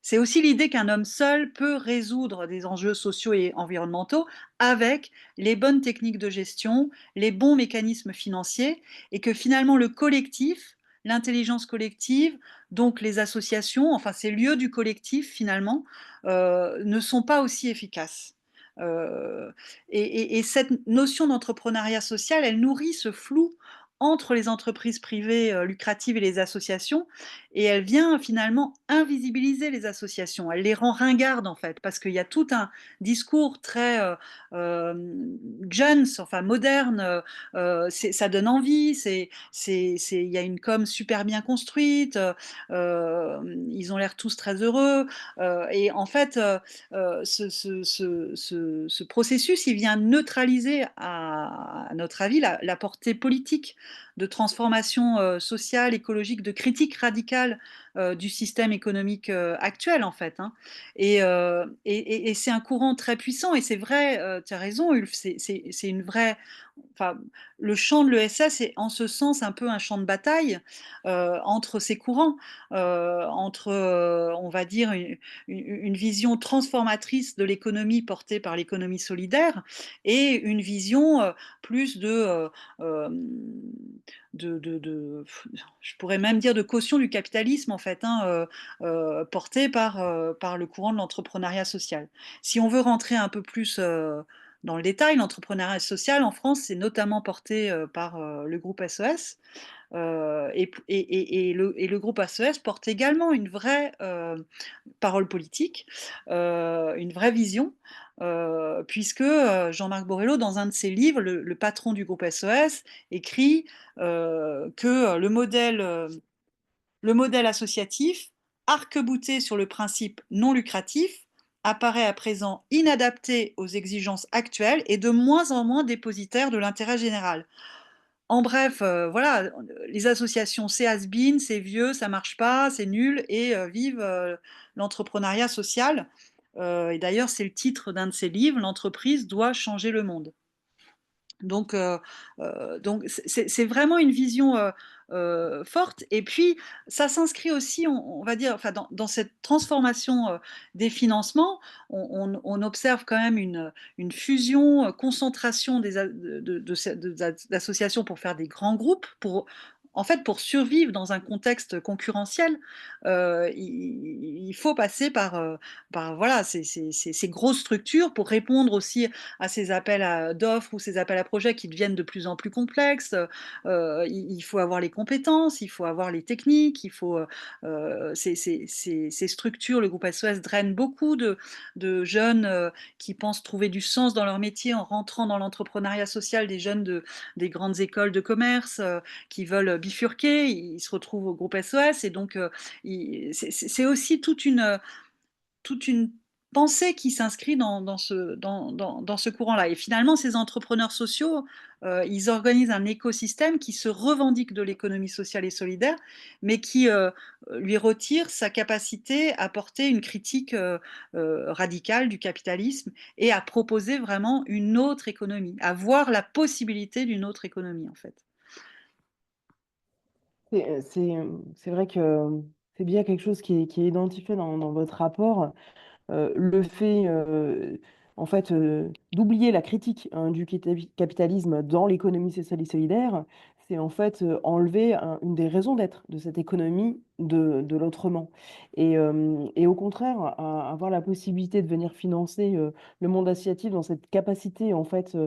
C'est aussi l'idée qu'un homme seul peut résoudre des enjeux sociaux et environnementaux avec les bonnes techniques de gestion, les bons mécanismes financiers, et que finalement le collectif, l'intelligence collective, donc les associations, enfin ces lieux du collectif finalement, ne sont pas aussi efficaces. Euh, et cette notion d'entrepreneuriat social, elle nourrit ce flou entre les entreprises privées lucratives et les associations, et elle vient finalement invisibiliser les associations. Elle les rend ringardes en fait, parce qu'il y a tout un discours très euh, jeunes, enfin moderne. Ça donne envie. Il y a une com super bien construite. Ils ont l'air tous très heureux. Et en fait, ce processus, il vient neutraliser, à notre avis, la portée politique de transformation sociale, écologique, de critique radicale du système économique actuel, en fait. Hein. Et c'est un courant très puissant, et c'est vrai, tu as raison, Ulf, c'est une vraie... Enfin, le champ de l'ESS est en ce sens un peu un champ de bataille entre ces courants, entre, on va dire, une vision transformatrice de l'économie portée par l'économie solidaire et une vision plus euh, je pourrais même dire de caution du capitalisme en fait, hein, portée par le courant de l'entrepreneuriat social. Si on veut rentrer un peu plus dans le détail, l'entrepreneuriat social en France, c'est notamment porté par le groupe SES. Et le groupe SES porte également une vraie parole politique, une vraie vision, puisque Jean-Marc Borello, dans un de ses livres, le patron du groupe SES, écrit que le modèle associatif, arc-bouté sur le principe non lucratif, apparaît à présent inadapté aux exigences actuelles et de moins en moins dépositaire de l'intérêt général. En bref, voilà, les associations, c'est has-been, c'est vieux, ça marche pas, c'est nul, et vive l'entrepreneuriat social. Et d'ailleurs, c'est le titre d'un de ses livres, L'entreprise doit changer le monde. Donc c'est vraiment une vision forte. Et puis, ça s'inscrit aussi, on va dire, enfin, dans cette transformation des financements, on observe quand même une fusion, concentration d'associations pour faire des grands groupes, en fait, pour survivre dans un contexte concurrentiel, il faut passer par voilà, ces grosses structures pour répondre aussi à ces appels d'offres ou ces appels à projets qui deviennent de plus en plus complexes. Il faut avoir les compétences, il faut avoir les techniques, ces structures, le groupe SOS draine beaucoup de jeunes qui pensent trouver du sens dans leur métier en rentrant dans l'entrepreneuriat social, des jeunes des grandes écoles de commerce qui veulent bifurquer, ils se retrouvent au groupe SOS, et donc c'est aussi toute une pensée qui s'inscrit dans ce courant-là. Et finalement, ces entrepreneurs sociaux, ils organisent un écosystème qui se revendique de l'économie sociale et solidaire, mais qui lui retire sa capacité à porter une critique radicale du capitalisme et à proposer vraiment une autre économie, à voir la possibilité d'une autre économie, en fait. C'est vrai que c'est bien quelque chose qui est identifié dans votre rapport. Le fait, en fait, d'oublier la critique, hein, du capitalisme dans l'économie sociale et solidaire, c'est en fait enlever une des raisons d'être de cette économie de l'autrement. Et au contraire, avoir la possibilité de venir financer le monde associatif dans cette capacité en fait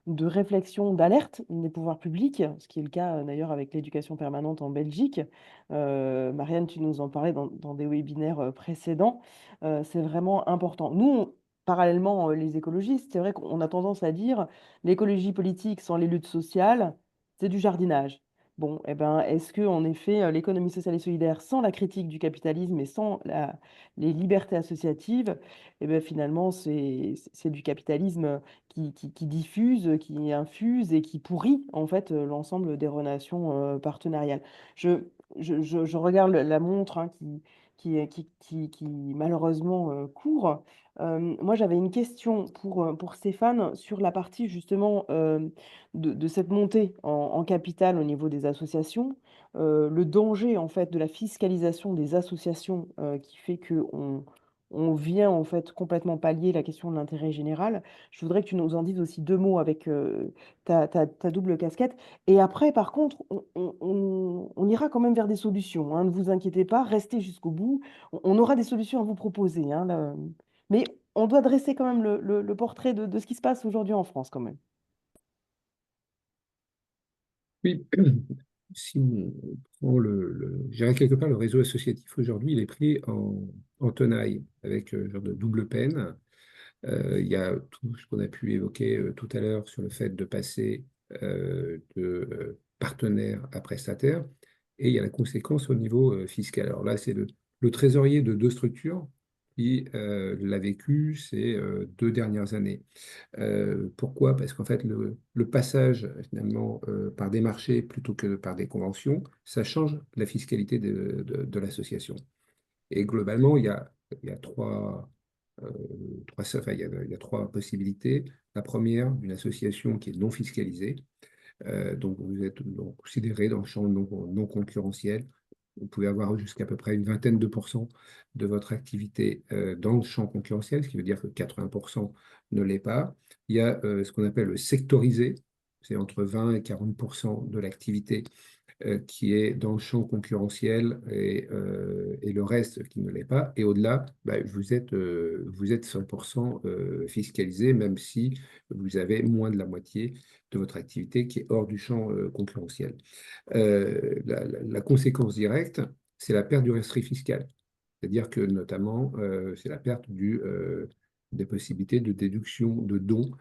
de réflexion, d'alerte des pouvoirs publics, ce qui est le cas d'ailleurs avec l'éducation permanente en Belgique. Marianne, tu nous en parlais dans des webinaires précédents. C'est vraiment important. Nous, parallèlement, les écologistes, c'est vrai qu'on a tendance à dire l'écologie politique sans les luttes sociales, c'est du jardinage. Bon, eh ben, est-ce que en effet, l'économie sociale et solidaire, sans la critique du capitalisme et sans les libertés associatives, eh ben, finalement, c'est du capitalisme qui diffuse, qui infuse et qui pourrit en fait l'ensemble des relations partenariales. Je, je regarde la montre hein, qui malheureusement court. Moi, j'avais une question pour Stéphane sur la partie justement de cette montée en capital au niveau des associations, le danger en fait de la fiscalisation des associations qui fait on vient en fait complètement pallier la question de l'intérêt général. Je voudrais que tu nous en dises aussi deux mots avec ta double casquette. Et après, par contre, on ira quand même vers des solutions, hein. Ne vous inquiétez pas, restez jusqu'au bout. On aura des solutions à vous proposer, hein, là. Mais on doit dresser quand même le portrait de ce qui se passe aujourd'hui en France, quand même. Oui, si on prend je dirais quelque part, le réseau associatif aujourd'hui, il est pris en tenaille avec genre de double peine. Il y a tout ce qu'on a pu évoquer tout à l'heure sur le fait de passer de partenaire à prestataire, et il y a la conséquence au niveau fiscal. Alors là, c'est le trésorier de deux structures qui l'a vécu ces 2 dernières années. Pourquoi? Parce qu'en fait, le passage finalement par des marchés plutôt que par des conventions, ça change la fiscalité de l'association. Et globalement, il y a enfin, il y a trois possibilités. La première, une association qui est non fiscalisée, donc vous êtes donc considéré dans le champ non concurrentiel. Vous pouvez avoir jusqu'à peu près une vingtaine de pourcents de votre activité dans le champ concurrentiel, ce qui veut dire que 80% ne l'est pas. Il y a ce qu'on appelle le sectorisé, c'est entre 20 et 40% de l'activité qui est dans le champ concurrentiel et le reste qui ne l'est pas. Et au-delà, bah, vous êtes 100% fiscalisé, même si vous avez moins de la moitié de votre activité qui est hors du champ concurrentiel. La conséquence directe, c'est la perte du rescrit fiscal. C'est-à-dire que notamment, c'est la perte des possibilités de déduction de dons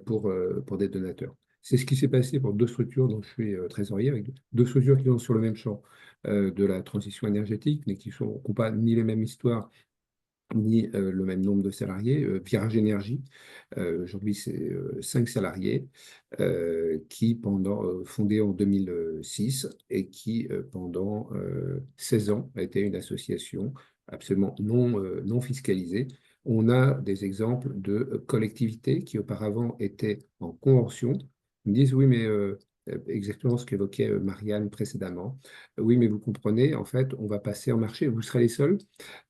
pour des donateurs. C'est ce qui s'est passé pour deux structures dont je suis trésorier, avec deux structures qui sont sur le même champ de la transition énergétique, mais qui n'ont pas ni les mêmes histoires, ni le même nombre de salariés. Virage Énergie, aujourd'hui, c'est 5 salariés fondés en 2006 et qui, pendant 16 ans, a été une association absolument non fiscalisée. On a des exemples de collectivités qui auparavant étaient en convention. Ils me disent, oui, mais exactement ce qu'évoquait Marianne précédemment. Oui, mais vous comprenez, en fait, on va passer en marché, vous serez les seuls.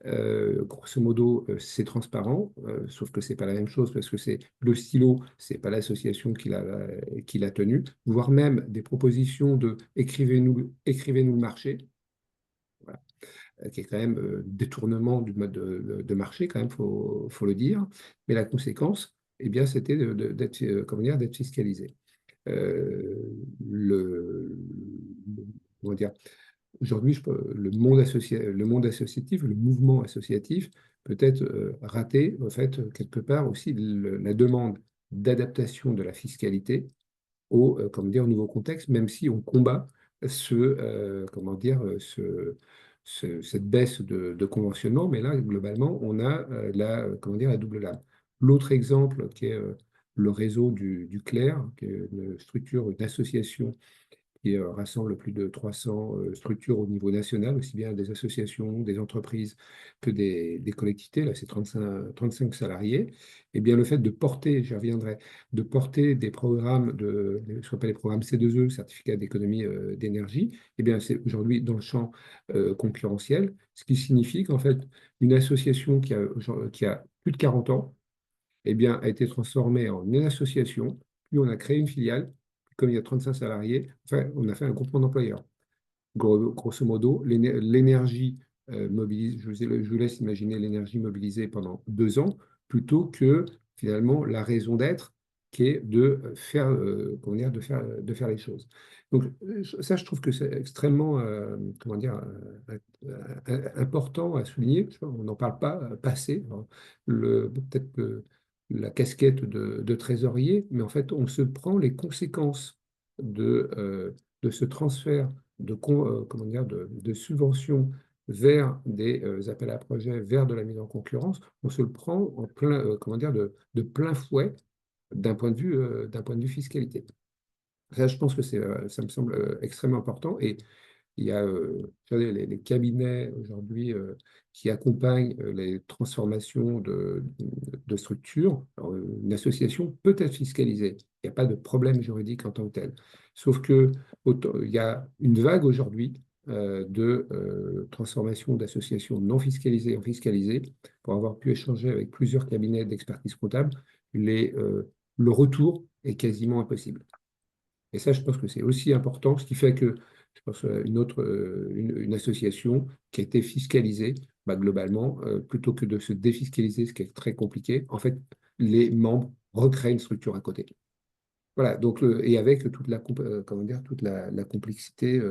Grosso modo, c'est transparent, sauf que c'est pas la même chose parce que c'est le stylo, c'est pas l'association qui l'a tenu, voire même des propositions de écrivez-nous le marché, voilà, qui est quand même détournement du mode de marché, quand même, faut le dire. Mais la conséquence, eh bien, c'était d'être, comment dire, d'être fiscalisé. Euh, comment dire, Aujourd'hui, le monde associatif, le mouvement associatif peut être raté, en fait, quelque part aussi la demande d'adaptation de la fiscalité au nouveau contexte, même si on combat cette baisse de conventionnement. Mais là, globalement, on a la double lame. L'autre exemple, qui est le réseau du CLER, qui est une structure, une association qui rassemble plus de 300 structures au niveau national, aussi bien des associations, des entreprises que des collectivités. Là, c'est 35 salariés. Et bien, le fait de porter, j'y reviendrai, de porter des programmes ce qu'on appelle les programmes C2E, certificat d'économie d'énergie, et bien, c'est aujourd'hui dans le champ concurrentiel, ce qui signifie qu'en fait, une association qui a plus de 40 ans, eh bien, a été transformée en une association, puis on a créé une filiale, comme il y a 35 salariés, enfin, on a fait un groupement d'employeurs. Grosso modo, l'énergie mobilisée, je vous laisse imaginer l'énergie mobilisée pendant 2 ans, plutôt que finalement la raison d'être qui est de faire, comment dire, de faire les choses. Donc ça, je trouve que c'est extrêmement, comment dire, important à souligner. On n'en parle pas assez. Hein. Peut-être que la casquette de trésorier, mais en fait, on se prend les conséquences de ce transfert comment dire, de subventions vers des appels à projets, vers de la mise en concurrence. On se le prend en plein, comment dire, de plein fouet d'un point de vue fiscalité. Ça, je pense que ça me semble extrêmement important. Et il y a vous savez, les cabinets aujourd'hui qui accompagnent les transformations de structures. Alors, une association peut être fiscalisée. Il n'y a pas de problème juridique en tant que tel. Sauf que il y a une vague aujourd'hui de transformation d'associations non fiscalisées en fiscalisées. Pour avoir pu échanger avec plusieurs cabinets d'expertise comptable, le retour est quasiment impossible. Et ça, je pense que c'est aussi important, ce qui fait que je pense une association qui a été fiscalisée, bah, globalement, plutôt que de se défiscaliser, ce qui est très compliqué, en fait, les membres recréent une structure à côté. Voilà, donc, et avec toute comment dire, toute la complexité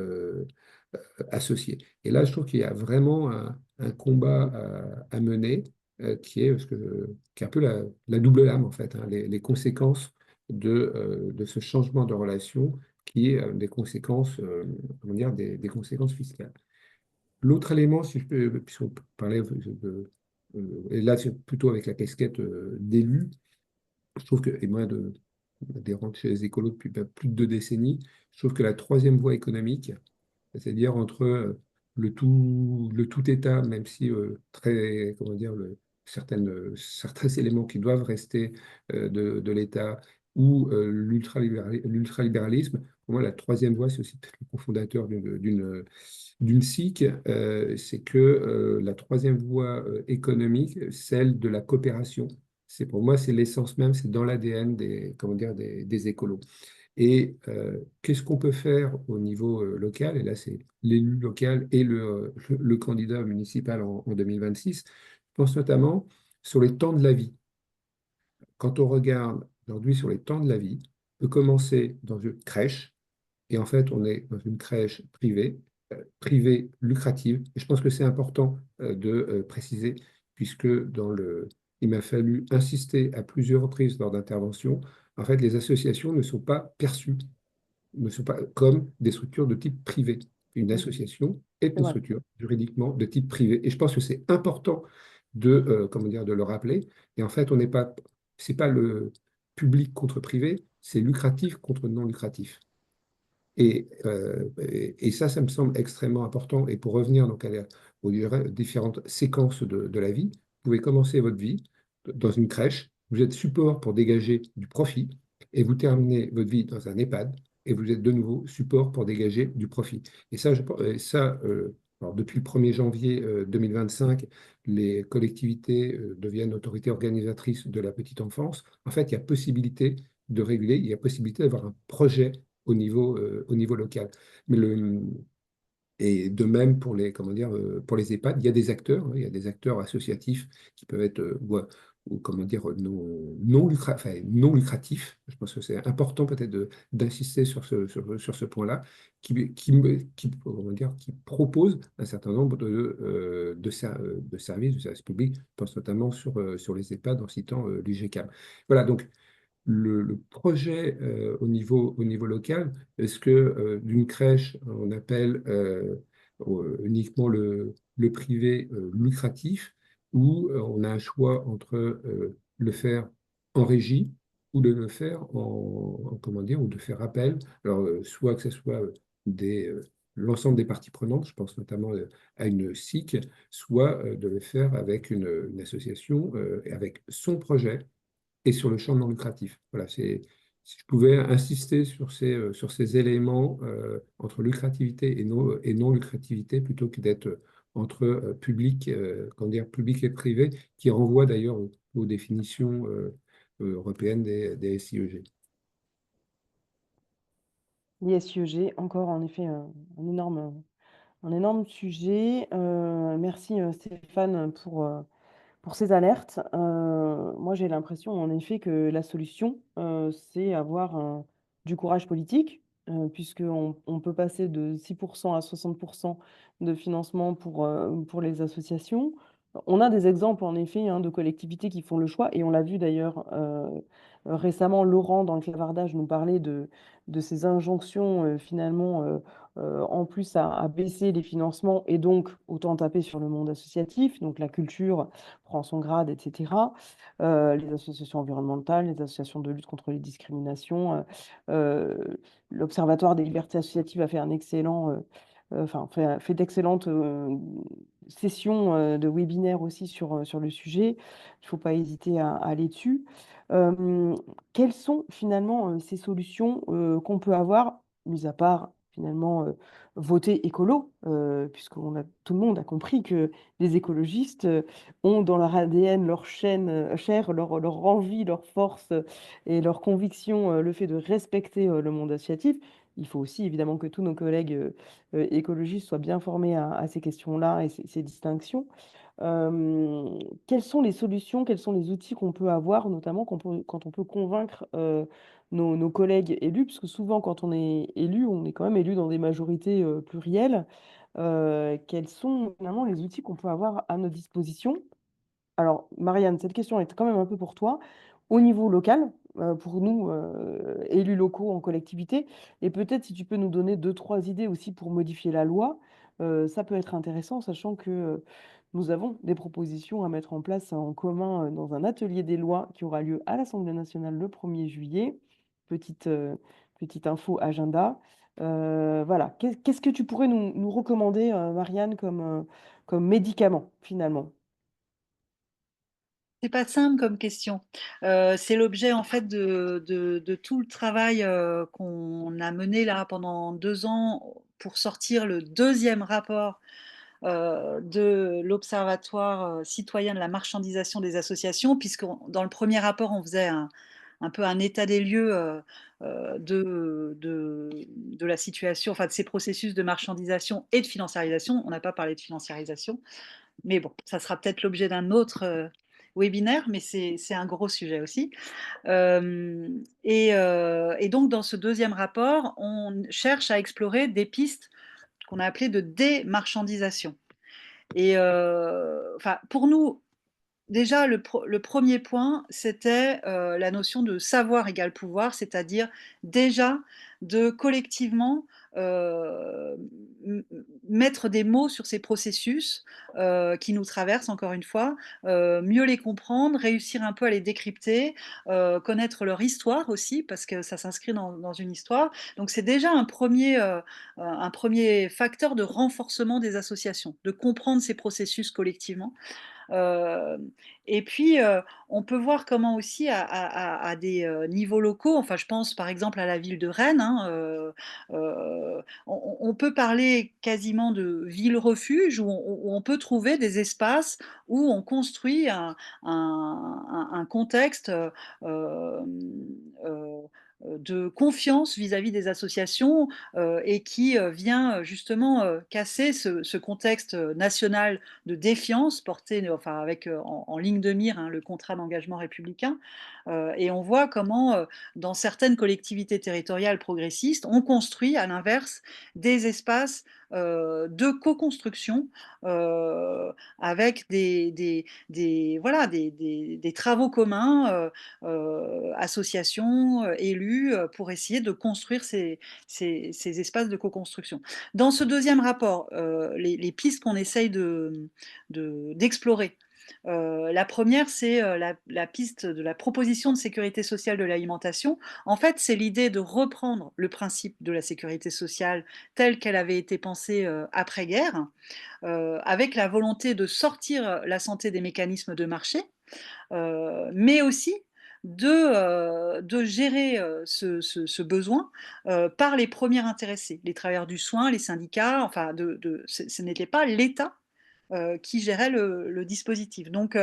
associée. Et là, je trouve qu'il y a vraiment un combat à mener qui est un peu la double lame, en fait, hein, les conséquences de ce changement de relation qui est des conséquences, comment dire, des conséquences fiscales. L'autre élément, si je peux, puisqu'on parlait et là, c'est plutôt avec la casquette d'élu, je trouve que, et moi, adhérent chez les écolos depuis plus de 2 décennies, je trouve que la troisième voie économique, c'est-à-dire entre le tout État, même si très, comment dire, certains éléments qui doivent rester de l'État, ou l'ultralibéralisme, pour moi, la troisième voie, c'est aussi peut-être le cofondateur d'une SIC, c'est que la troisième voie économique, celle de la coopération, pour moi, c'est l'essence même, c'est dans l'ADN comment dire, des écolos. Et qu'est-ce qu'on peut faire au niveau local? Et là, c'est l'élu local et le candidat municipal en 2026. Je pense notamment sur les temps de la vie. Quand on regarde aujourd'hui sur les temps de la vie, on peut commencer dans une crèche, et en fait, on est dans une crèche privée lucrative. Et je pense que c'est important de préciser, puisque il m'a fallu insister à plusieurs reprises lors d'interventions. En fait, les associations ne sont pas perçues, ne sont pas comme des structures de type privé. Une association est C'est une vrai. structure juridiquement de type privé. Et je pense que c'est important comment dire, de le rappeler. Et en fait, c'est pas le public contre privé, c'est lucratif contre non lucratif. Et ça, ça me semble extrêmement important. Et pour revenir donc aux différentes séquences de la vie, vous pouvez commencer votre vie dans une crèche, vous êtes support pour dégager du profit, et vous terminez votre vie dans un EHPAD, et vous êtes de nouveau support pour dégager du profit. Et ça, alors depuis le 1er janvier 2025, les collectivités deviennent autorités organisatrices de la petite enfance. En fait, il y a possibilité de réguler, il y a possibilité d'avoir un projet au niveau local. Mais et de même pour comment dire, pour les EHPAD, il y a des acteurs, hein, il y a des acteurs associatifs qui peuvent être ou, comment dire, non lucratifs. Je pense que c'est important peut-être d'insister sur ce point-là, comment dire, qui proposent un certain nombre de services publics. Je pense notamment sur les EHPAD en citant l'UGCAM. Voilà, donc le projet au niveau local, est-ce que d'une crèche, on appelle uniquement le privé lucratif, ou on a un choix entre le faire en régie ou de le faire comment dire, ou de faire appel, alors soit que ce soit l'ensemble des parties prenantes, je pense notamment à une SIC, soit de le faire avec une association, et avec son projet et sur le champ non lucratif. Voilà, si je pouvais insister sur ces éléments entre lucrativité et non lucrativité, plutôt que d'être entre public, comment dire, public et privé, qui renvoie d'ailleurs aux définitions européennes des SIEG. L'ISIEG, encore en effet un énorme sujet. Merci Stéphane pour ces alertes. Moi, j'ai l'impression en effet que la solution, c'est avoir du courage politique, puisqu'on peut passer de 6% à 60% de financement pour les associations. On a des exemples en effet hein, de collectivités qui font le choix, et on l'a vu d'ailleurs récemment, Laurent dans le clavardage nous parlait de ces injonctions finalement en plus à baisser les financements, et donc autant taper sur le monde associatif, donc la culture prend son grade, etc. Les associations environnementales, les associations de lutte contre les discriminations. L'Observatoire des libertés associatives a fait un excellent enfin, fait d'excellentes sessions de webinaires aussi sur le sujet. Il ne faut pas hésiter à aller dessus. Quelles sont finalement ces solutions qu'on peut avoir, mis à part finalement voter écolo, tout le monde a compris que les écologistes ont dans leur ADN, leur chair, leur envie, leur force et leur conviction, le fait de respecter le monde associatif. Il faut aussi évidemment que tous nos collègues écologistes soient bien formés à ces questions-là et ces distinctions. Quelles sont les solutions, quels sont les outils qu'on peut avoir, notamment quand on peut convaincre nos collègues élus, parce que souvent quand on est élu, on est quand même élu dans des majorités plurielles. Quels sont finalement les outils qu'on peut avoir à notre disposition? Alors, Marianne, cette question est quand même un peu pour toi. Au niveau local, pour nous, élus locaux en collectivité, et peut-être si tu peux nous donner deux, trois idées aussi pour modifier la loi, ça peut être intéressant, sachant que nous avons des propositions à mettre en place en commun dans un atelier des lois qui aura lieu à l'Assemblée nationale le 1er juillet. Petite, petite info agenda. Voilà. Qu'est-ce que tu pourrais nous recommander, Marianne, comme médicament, finalement? C'est pas simple comme question. C'est l'objet en fait de tout le travail qu'on a mené là pendant 2 ans pour sortir le deuxième rapport de l'Observatoire citoyen de la marchandisation des associations, puisque dans le premier rapport, on faisait un peu un état des lieux de la situation, enfin de ces processus de marchandisation et de financiarisation. On n'a pas parlé de financiarisation, mais bon, ça sera peut-être l'objet d'un autre webinaire, mais c'est un gros sujet aussi. Et donc, dans ce deuxième rapport, on cherche à explorer des pistes qu'on a appelées de démarchandisation. Et enfin, pour nous, déjà, le premier point, c'était la notion de savoir égale pouvoir, c'est-à-dire déjà de collectivement mettre des mots sur ces processus qui nous traversent, encore une fois, mieux les comprendre, réussir un peu à les décrypter, connaître leur histoire aussi, parce que ça s'inscrit dans une histoire. Donc c'est déjà un premier facteur de renforcement des associations, de comprendre ces processus collectivement. Euh, et puis, on peut voir comment aussi à des niveaux locaux, enfin je pense par exemple à la ville de Rennes, hein, on peut parler quasiment de ville-refuge où on peut trouver des espaces où on construit un contexte euh, euh, de confiance vis-à-vis des associations et qui vient justement casser ce contexte national de défiance porté, enfin avec en ligne de mire hein, le contrat d'engagement républicain. Et on voit comment, dans certaines collectivités territoriales progressistes, on construit à l'inverse des espaces de co-construction avec voilà, des travaux communs, associations, élus, pour essayer de construire ces espaces de co-construction. Dans ce deuxième rapport, les pistes qu'on essaye d'explorer, la première, c'est la piste de la proposition de sécurité sociale de l'alimentation. En fait, c'est l'idée de reprendre le principe de la sécurité sociale telle qu'elle avait été pensée après-guerre, avec la volonté de sortir la santé des mécanismes de marché, mais aussi de gérer ce besoin par les premiers intéressés, les travailleurs du soin, les syndicats, enfin, ce n'était pas l'État qui gérait le dispositif. Donc,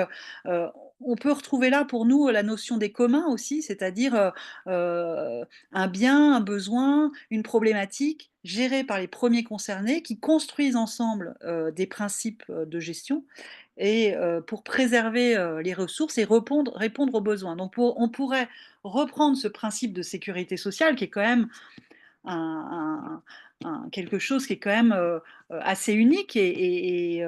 on peut retrouver là pour nous la notion des communs aussi, c'est-à-dire un bien, un besoin, une problématique gérée par les premiers concernés qui construisent ensemble des principes de gestion et pour préserver les ressources et répondre aux besoins. Donc, on pourrait reprendre ce principe de sécurité sociale qui est quand même quelque chose qui est quand même assez unique et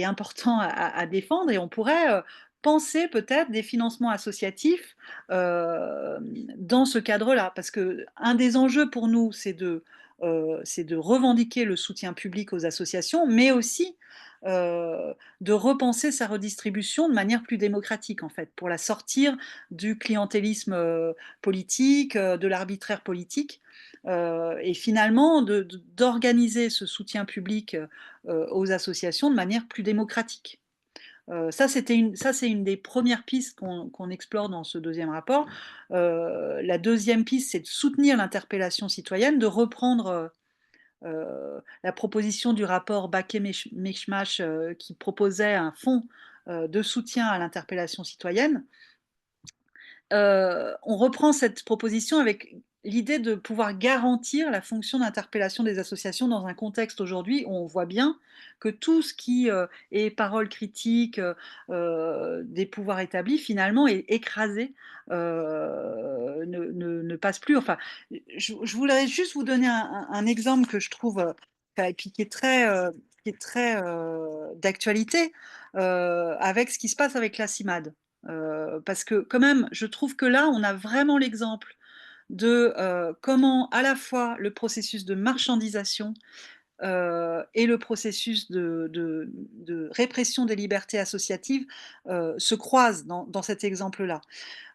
important à défendre. Et on pourrait penser peut-être des financements associatifs dans ce cadre-là. Parce qu'un des enjeux pour nous, c'est de revendiquer le soutien public aux associations, mais aussi de repenser sa redistribution de manière plus démocratique, en fait, pour la sortir du clientélisme politique, de l'arbitraire politique, et finalement d'organiser ce soutien public aux associations de manière plus démocratique. Ça, c'est une des premières pistes qu'on explore dans ce deuxième rapport. La deuxième piste, c'est de soutenir l'interpellation citoyenne, de reprendre la proposition du rapport Baquet-Meshmash qui proposait un fonds de soutien à l'interpellation citoyenne. On reprend cette proposition avec l'idée de pouvoir garantir la fonction d'interpellation des associations dans un contexte aujourd'hui où on voit bien que tout ce qui est parole critique des pouvoirs établis, finalement, est écrasé, ne passe plus. Enfin, je voudrais juste vous donner un exemple que je trouve, et puis qui est très d'actualité, avec ce qui se passe avec la CIMAD. Parce que quand même, je trouve que là, on a vraiment l'exemple de comment à la fois le processus de marchandisation et le processus de répression des libertés associatives se croisent dans cet exemple-là.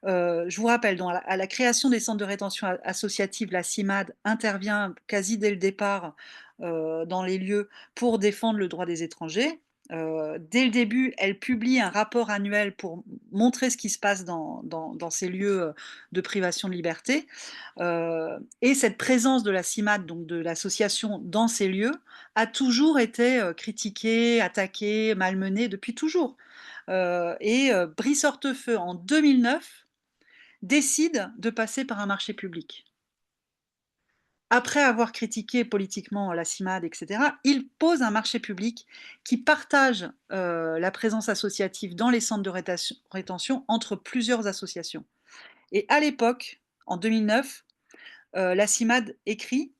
Je vous rappelle, à la création des centres de rétention associative, la CIMAD intervient quasi dès le départ dans les lieux pour défendre le droit des étrangers. Dès le début, elle publie un rapport annuel pour montrer ce qui se passe dans ces lieux de privation de liberté. Et cette présence de la CIMAD, donc de l'association dans ces lieux, a toujours été critiquée, attaquée, malmenée depuis toujours. Brice Hortefeux, en 2009, décide de passer par un marché public. Après avoir critiqué politiquement la CIMAD, etc., il pose un marché public qui partage la présence associative dans les centres de rétention entre plusieurs associations. Et à l'époque, en 2009, la CIMAD écrit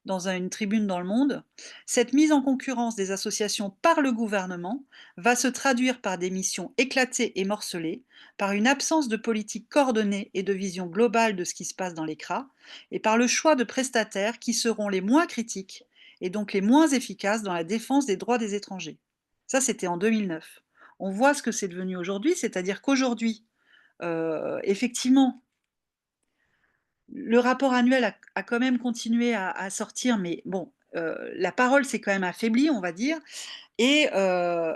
dans une tribune dans Le Monde, cette mise en concurrence des associations par le gouvernement va se traduire par des missions éclatées et morcelées, par une absence de politique coordonnée et de vision globale de ce qui se passe dans les CRA, et par le choix de prestataires qui seront les moins critiques et donc les moins efficaces dans la défense des droits des étrangers. Ça, c'était en 2009. On voit ce que c'est devenu aujourd'hui, c'est-à-dire qu'aujourd'hui, effectivement, le rapport annuel a quand même continué à sortir, mais bon, la parole s'est quand même affaiblie, on va dire, et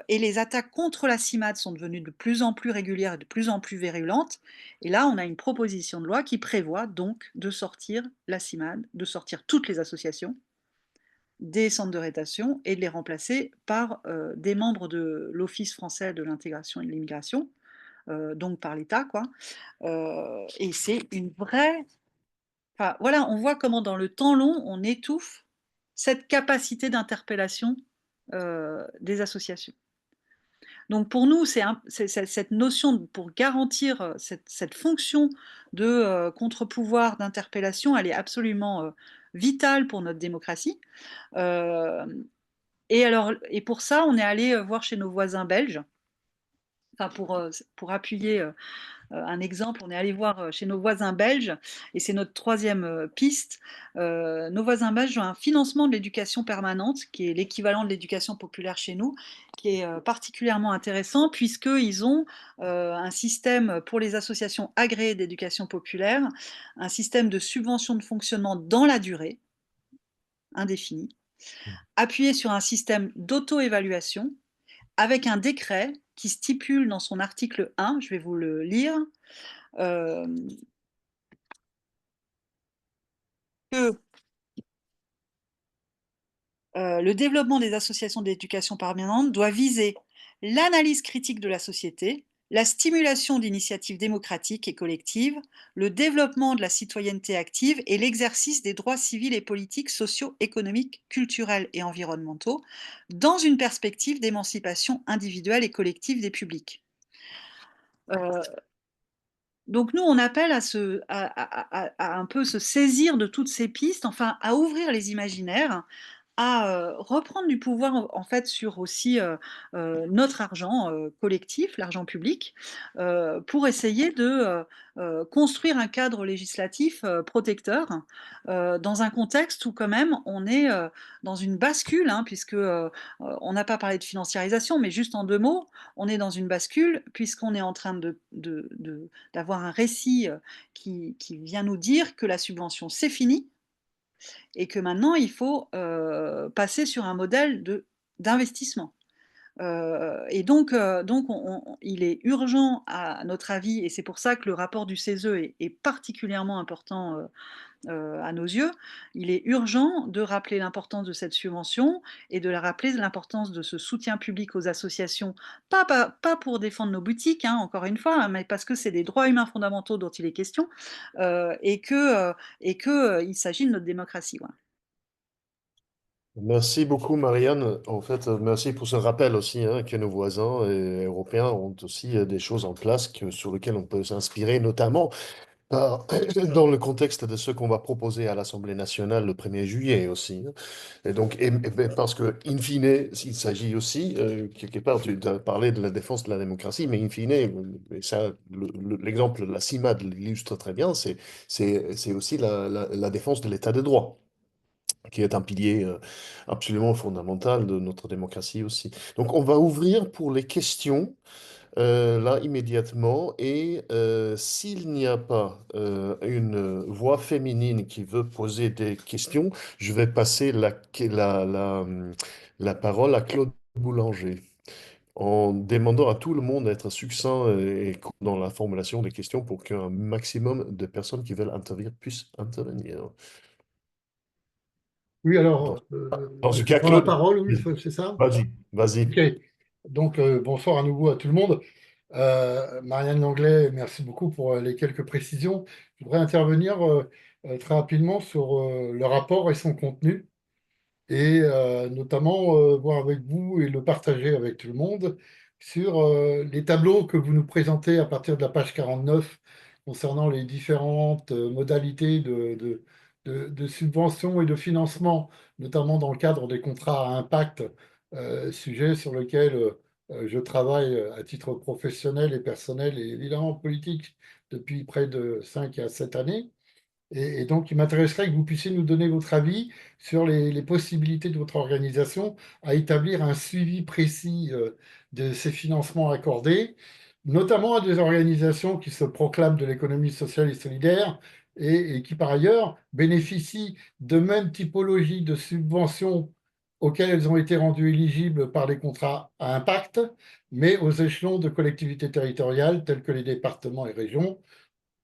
les attaques contre la CIMAD sont devenues de plus en plus régulières et de plus en plus virulentes. Et là, on a une proposition de loi qui prévoit donc de sortir la CIMAD, de sortir toutes les associations des centres de rétention et de les remplacer par des membres de l'Office français de l'intégration et de l'immigration, donc par l'État, quoi. Et c'est une vraie... Enfin, voilà, on voit comment dans le temps long, on étouffe cette capacité d'interpellation des associations. Donc pour nous, cette notion, pour garantir cette fonction de contre-pouvoir, d'interpellation, elle est absolument vitale pour notre démocratie. Et pour ça, on est allé voir chez nos voisins belges, enfin pour appuyer un exemple, on est allé voir chez nos voisins belges, et c'est notre troisième piste. Nos voisins belges ont un financement de l'éducation permanente, qui est l'équivalent de l'éducation populaire chez nous, qui est particulièrement intéressant, puisqu'ils ont un système pour les associations agréées d'éducation populaire, un système de subvention de fonctionnement dans la durée, indéfinie, appuyé sur un système d'auto-évaluation, avec un décret qui stipule dans son article 1, je vais vous le lire, que le développement des associations d'éducation permanente doit viser l'analyse critique de la société, la stimulation d'initiatives démocratiques et collectives, le développement de la citoyenneté active et l'exercice des droits civils et politiques, sociaux, économiques, culturels et environnementaux, dans une perspective d'émancipation individuelle et collective des publics. Donc nous, on appelle à un peu se saisir de toutes ces pistes, enfin à ouvrir les imaginaires, à reprendre du pouvoir en fait sur aussi notre argent collectif, l'argent public, pour essayer de construire un cadre législatif protecteur dans un contexte où quand même on est dans une bascule, hein, puisque on n'a pas parlé de financiarisation, mais juste en 2 mots, on est dans une bascule puisqu'on est en train d'avoir un récit qui vient nous dire que la subvention c'est fini et que maintenant il faut passer sur un modèle d'investissement. Et donc il est urgent, à notre avis, et c'est pour ça que le rapport du CESE est particulièrement important à nos yeux, il est urgent de rappeler l'importance de cette subvention et de la rappeler l'importance de ce soutien public aux associations, pas pour défendre nos boutiques, hein, encore une fois, hein, mais parce que c'est des droits humains fondamentaux dont il est question et que il s'agit de notre démocratie. Voilà. Merci beaucoup, Marianne. En fait, merci pour ce rappel aussi, hein, que nos voisins européens ont aussi des choses en place sur lesquelles on peut s'inspirer, notamment dans le contexte de ce qu'on va proposer à l'Assemblée nationale le 1er juillet aussi, hein. Et donc, parce que, in fine, il s'agit aussi, quelque part, de parler de la défense de la démocratie, mais in fine, et ça, l'exemple de la CIMAD l'illustre très bien, c'est aussi la défense de l'état de droit, qui est un pilier absolument fondamental de notre démocratie aussi. Donc, on va ouvrir pour les questions là immédiatement. Et s'il n'y a pas une voix féminine qui veut poser des questions, je vais passer la parole à Claude Boulanger, en demandant à tout le monde d'être succinct et court dans la formulation des questions pour qu'un maximum de personnes qui veulent intervenir puissent intervenir. Oui, Dans, alors, dans ce je cas, prends la Claude, parole, oui, c'est ça? vas-y, vas-y. Ok. Donc, bonsoir à nouveau à tout le monde. Marianne Langlais, merci beaucoup pour les quelques précisions. Je voudrais intervenir très rapidement sur le rapport et son contenu, et notamment voir avec vous et le partager avec tout le monde sur les tableaux que vous nous présentez à partir de la page 49 concernant les différentes modalités de subvention et de financement, notamment dans le cadre des contrats à impact, sujet sur lequel je travaille à titre professionnel et personnel et évidemment politique depuis près de 5 à 7 années. Et donc, il m'intéresserait que vous puissiez nous donner votre avis sur les possibilités de votre organisation à établir un suivi précis de ces financements accordés, notamment à des organisations qui se proclament de l'économie sociale et solidaire et qui, par ailleurs, bénéficient de mêmes typologies de subventions auxquelles elles ont été rendues éligibles par les contrats à impact, mais aux échelons de collectivités territoriales tels que les départements et régions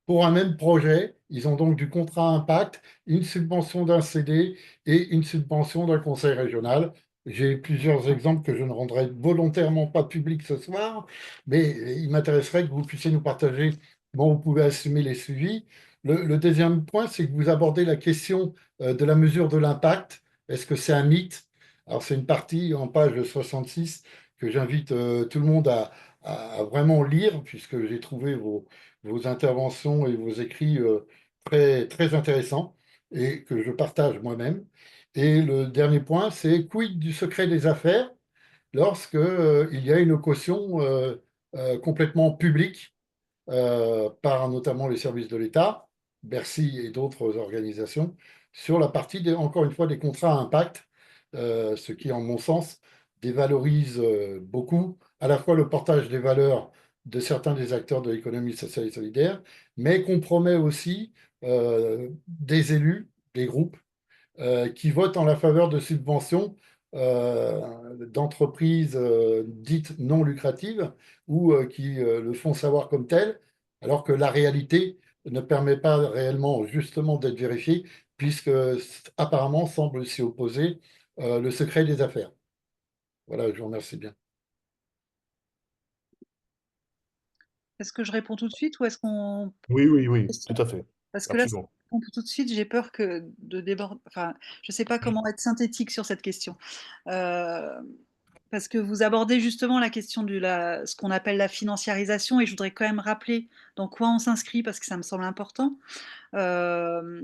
pour un même projet. Ils ont donc du contrat impact, une subvention d'un CD et une subvention d'un conseil régional. J'ai plusieurs exemples que je ne rendrai volontairement pas publics ce soir, mais il m'intéresserait que vous puissiez nous partager comment vous pouvez assumer les suivis. Le deuxième point, c'est que vous abordez la question de la mesure de l'impact. Est-ce que c'est un mythe? Alors, c'est une partie en page 66 que j'invite tout le monde à vraiment lire, puisque j'ai trouvé vos interventions et vos écrits très, très intéressants et que je partage moi-même. Et le dernier point, c'est quid du secret des affaires lorsque, il y a une caution complètement publique par notamment les services de l'État, Bercy et d'autres organisations, sur la partie, encore une fois, des contrats à impact, ce qui, en mon sens, dévalorise beaucoup à la fois le portage des valeurs de certains des acteurs de l'économie sociale et solidaire, mais compromet aussi des élus, des groupes qui votent en la faveur de subventions d'entreprises dites non lucratives ou qui le font savoir comme tel, alors que la réalité ne permet pas réellement justement d'être vérifiée, puisque apparemment semble s'y opposer le secret des affaires. Voilà, je vous remercie bien. Est-ce que je réponds tout de suite ou est-ce qu'on... Oui, oui, oui, tout à fait. Parce que là, si Absolument. je réponds tout de suite, j'ai peur que de déborder. Enfin, je ne sais pas comment être synthétique sur cette question. Euh, Parce que vous abordez justement la question ce qu'on appelle la financiarisation, et je voudrais quand même rappeler dans quoi on s'inscrit parce que ça me semble important. Euh,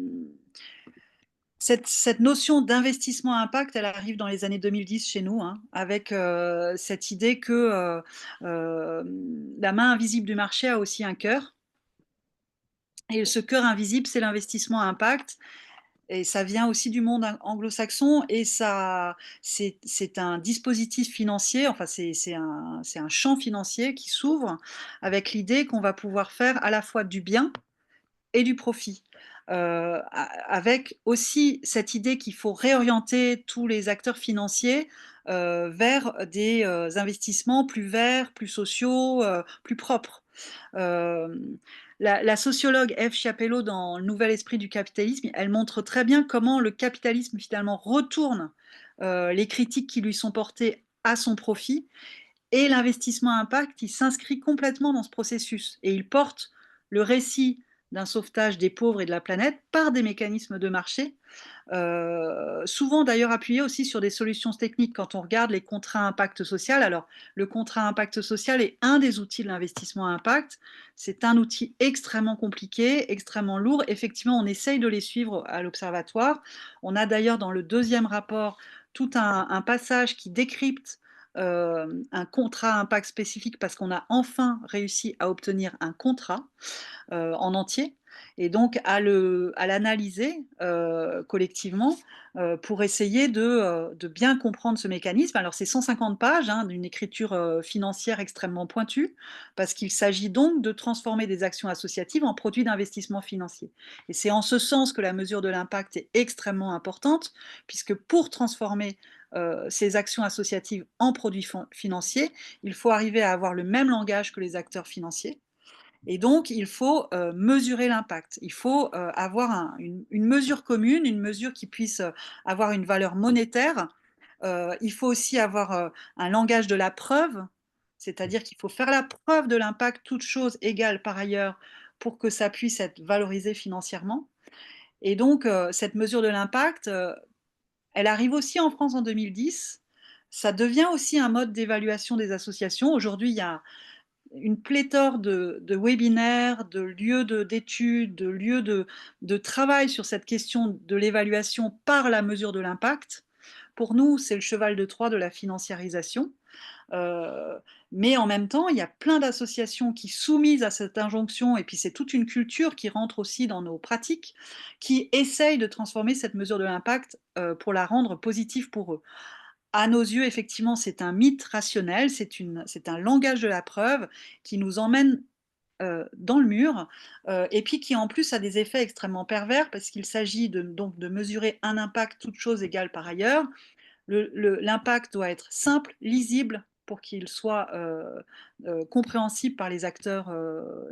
Cette notion d'investissement à impact, elle arrive dans les années 2010 chez nous, hein, avec cette idée que la main invisible du marché a aussi un cœur. Et ce cœur invisible, c'est l'investissement à impact. Et ça vient aussi du monde anglo-saxon et c'est un dispositif financier, enfin c'est un champ financier qui s'ouvre avec l'idée qu'on va pouvoir faire à la fois du bien et du profit. Avec aussi cette idée qu'il faut réorienter tous les acteurs financiers vers des investissements plus verts, plus sociaux, plus propres. Euh, la sociologue Eve Chiapello, dans Le Nouvel Esprit du capitalisme, elle montre très bien comment le capitalisme finalement retourne les critiques qui lui sont portées à son profit, et l'investissement à impact, il s'inscrit complètement dans ce processus et il porte le récit d'un sauvetage des pauvres et de la planète par des mécanismes de marché, souvent d'ailleurs appuyés aussi sur des solutions techniques. Quand on regarde les contrats à impact social, alors le contrat à impact social est un des outils de l'investissement à impact. C'est un outil extrêmement compliqué, extrêmement lourd. Effectivement, on essaye de les suivre à l'Observatoire. On a d'ailleurs dans le deuxième rapport tout un passage qui décrypte un contrat à impact spécifique parce qu'on a enfin réussi à obtenir un contrat en entier et donc à l'analyser collectivement pour essayer de bien comprendre ce mécanisme. Alors c'est 150 pages hein, d'une écriture financière extrêmement pointue parce qu'il s'agit donc de transformer des actions associatives en produits d'investissement financier. Et c'est en ce sens que la mesure de l'impact est extrêmement importante puisque pour transformer ces actions associatives en produits financiers, il faut arriver à avoir le même langage que les acteurs financiers. Et donc, il faut mesurer l'impact. Il faut avoir une mesure commune, une mesure qui puisse avoir une valeur monétaire. Il faut aussi avoir un langage de la preuve, c'est-à-dire qu'il faut faire la preuve de l'impact, toute chose égale par ailleurs, pour que ça puisse être valorisé financièrement. Et donc, cette mesure de l'impact, elle arrive aussi en France en 2010. Ça devient aussi un mode d'évaluation des associations. Aujourd'hui, il y a une pléthore de webinaires, de lieux d'études, de lieux de travail sur cette question de l'évaluation par la mesure de l'impact. Pour nous, c'est le cheval de Troie de la financiarisation. Euh, mais en même temps, il y a plein d'associations qui, soumises à cette injonction, et puis c'est toute une culture qui rentre aussi dans nos pratiques, qui essayent de transformer cette mesure de l'impact pour la rendre positive pour eux. À nos yeux, effectivement, c'est un mythe rationnel, c'est un langage de la preuve qui nous emmène dans le mur, et puis qui en plus a des effets extrêmement pervers parce qu'il s'agit donc de mesurer un impact, toute chose égale par ailleurs. L'impact doit être simple, lisible pour qu'il soit compréhensible par les acteurs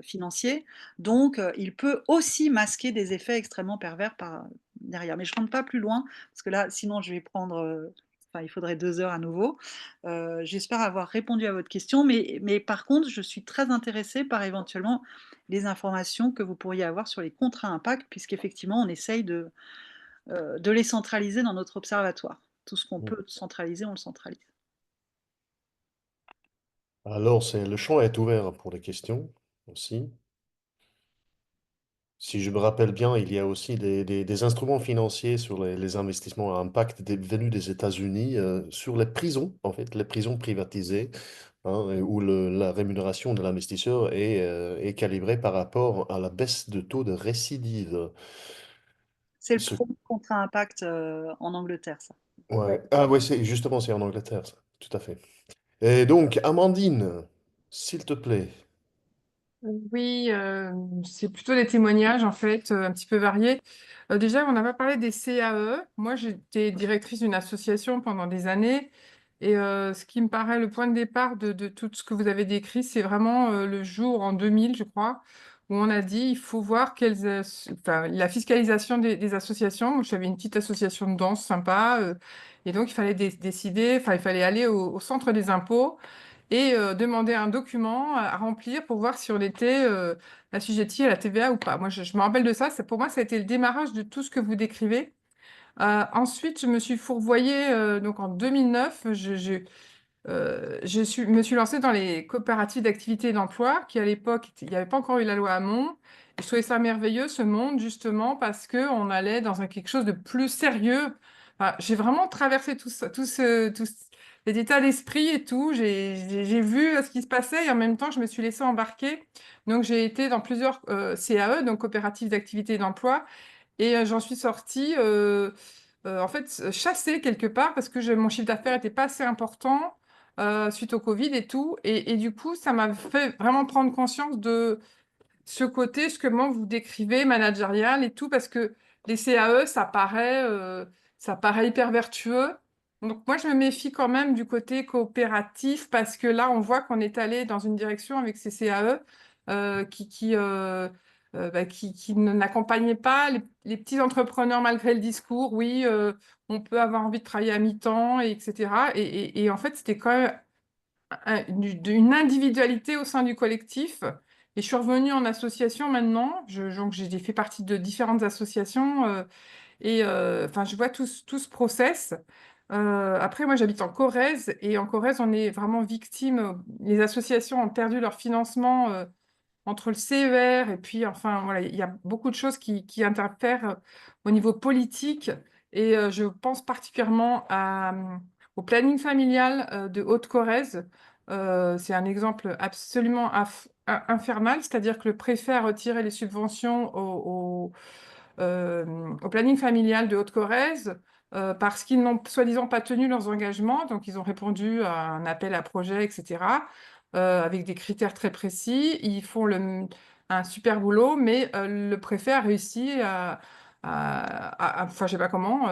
financiers. Donc, il peut aussi masquer des effets extrêmement pervers derrière. Mais je ne rentre pas plus loin, parce que là, sinon, je vais prendre... enfin, il faudrait 2 heures à nouveau. J'espère avoir répondu à votre question, mais par contre, je suis très intéressée par éventuellement les informations que vous pourriez avoir sur les contrats impact, puisqu'effectivement, on essaye de les centraliser dans notre observatoire. Tout ce qu'on peut centraliser, on le centralise. Alors, le champ est ouvert pour les questions aussi. Si je me rappelle bien, il y a aussi des instruments financiers sur les investissements à impact venus des États-Unis sur les prisons, en fait, les prisons privatisées, hein, et où la rémunération de l'investisseur est calibrée par rapport à la baisse de taux de récidive. C'est le Ce- premier contrat impact en Angleterre, ça. ouais. Ah ouais, justement, c'est en Angleterre, ça. Tout à fait. Et donc, Amandine, s'il te plaît. Oui, c'est plutôt des témoignages en fait, un petit peu variés. Déjà, on n'a pas parlé des CAE. Moi, j'étais directrice d'une association pendant des années. Et ce qui me paraît le point de départ de tout ce que vous avez décrit, c'est vraiment le jour en 2000, je crois, où on a dit il faut voir enfin, la fiscalisation des associations. Moi, j'avais une petite association de danse sympa. Et donc, il fallait décider, enfin, il fallait aller au centre des impôts et demander un document à remplir pour voir si on était assujetti à la TVA ou pas. Moi, je me rappelle de ça. Pour moi, ça a été le démarrage de tout ce que vous décrivez. Ensuite, je me suis fourvoyée, donc en 2009, me suis lancée dans les coopératives d'activité et d'emploi, qui à l'époque, il n'y avait pas encore eu la loi Hamon. Je trouvais ça merveilleux, ce monde, justement, parce qu'on allait dans quelque chose de plus sérieux. Enfin, j'ai vraiment traversé tout ça, cet état d'esprit et tout. J'ai vu ce qui se passait et en même temps, je me suis laissée embarquer. Donc, j'ai été dans plusieurs CAE, donc coopératives d'activité et d'emploi, et j'en suis sortie, en fait, chassée quelque part parce que mon chiffre d'affaires n'était pas assez important suite au Covid et tout. Et du coup, ça m'a fait vraiment prendre conscience de ce côté, ce que moi vous décrivez, managérial et tout, parce que les CAE, ça paraît hyper vertueux. Donc moi, je me méfie quand même du côté coopératif, parce que là, on voit qu'on est allé dans une direction avec ces CAE qui n'accompagnaient pas les petits entrepreneurs malgré le discours. Oui, on peut avoir envie de travailler à mi-temps, etc. Et en fait, c'était quand même une individualité au sein du collectif. Et je suis revenue en association maintenant. Donc j'ai fait partie de différentes associations enfin, je vois tout ce process. Après, moi, j'habite en Corrèze et en Corrèze, on est vraiment victime. Les associations ont perdu leur financement entre le CER et puis, enfin, voilà, il y a beaucoup de choses qui interfèrent au niveau politique. Et je pense particulièrement au planning familial de Haute-Corrèze. C'est un exemple absolument infernal, c'est-à-dire que le préfet a retiré les subventions au planning familial de Haute-Corrèze parce qu'ils n'ont soi-disant pas tenu leurs engagements. Donc, ils ont répondu à un appel à projet, etc., avec des critères très précis. Ils font un super boulot, mais le préfet a réussi enfin, je sais pas comment,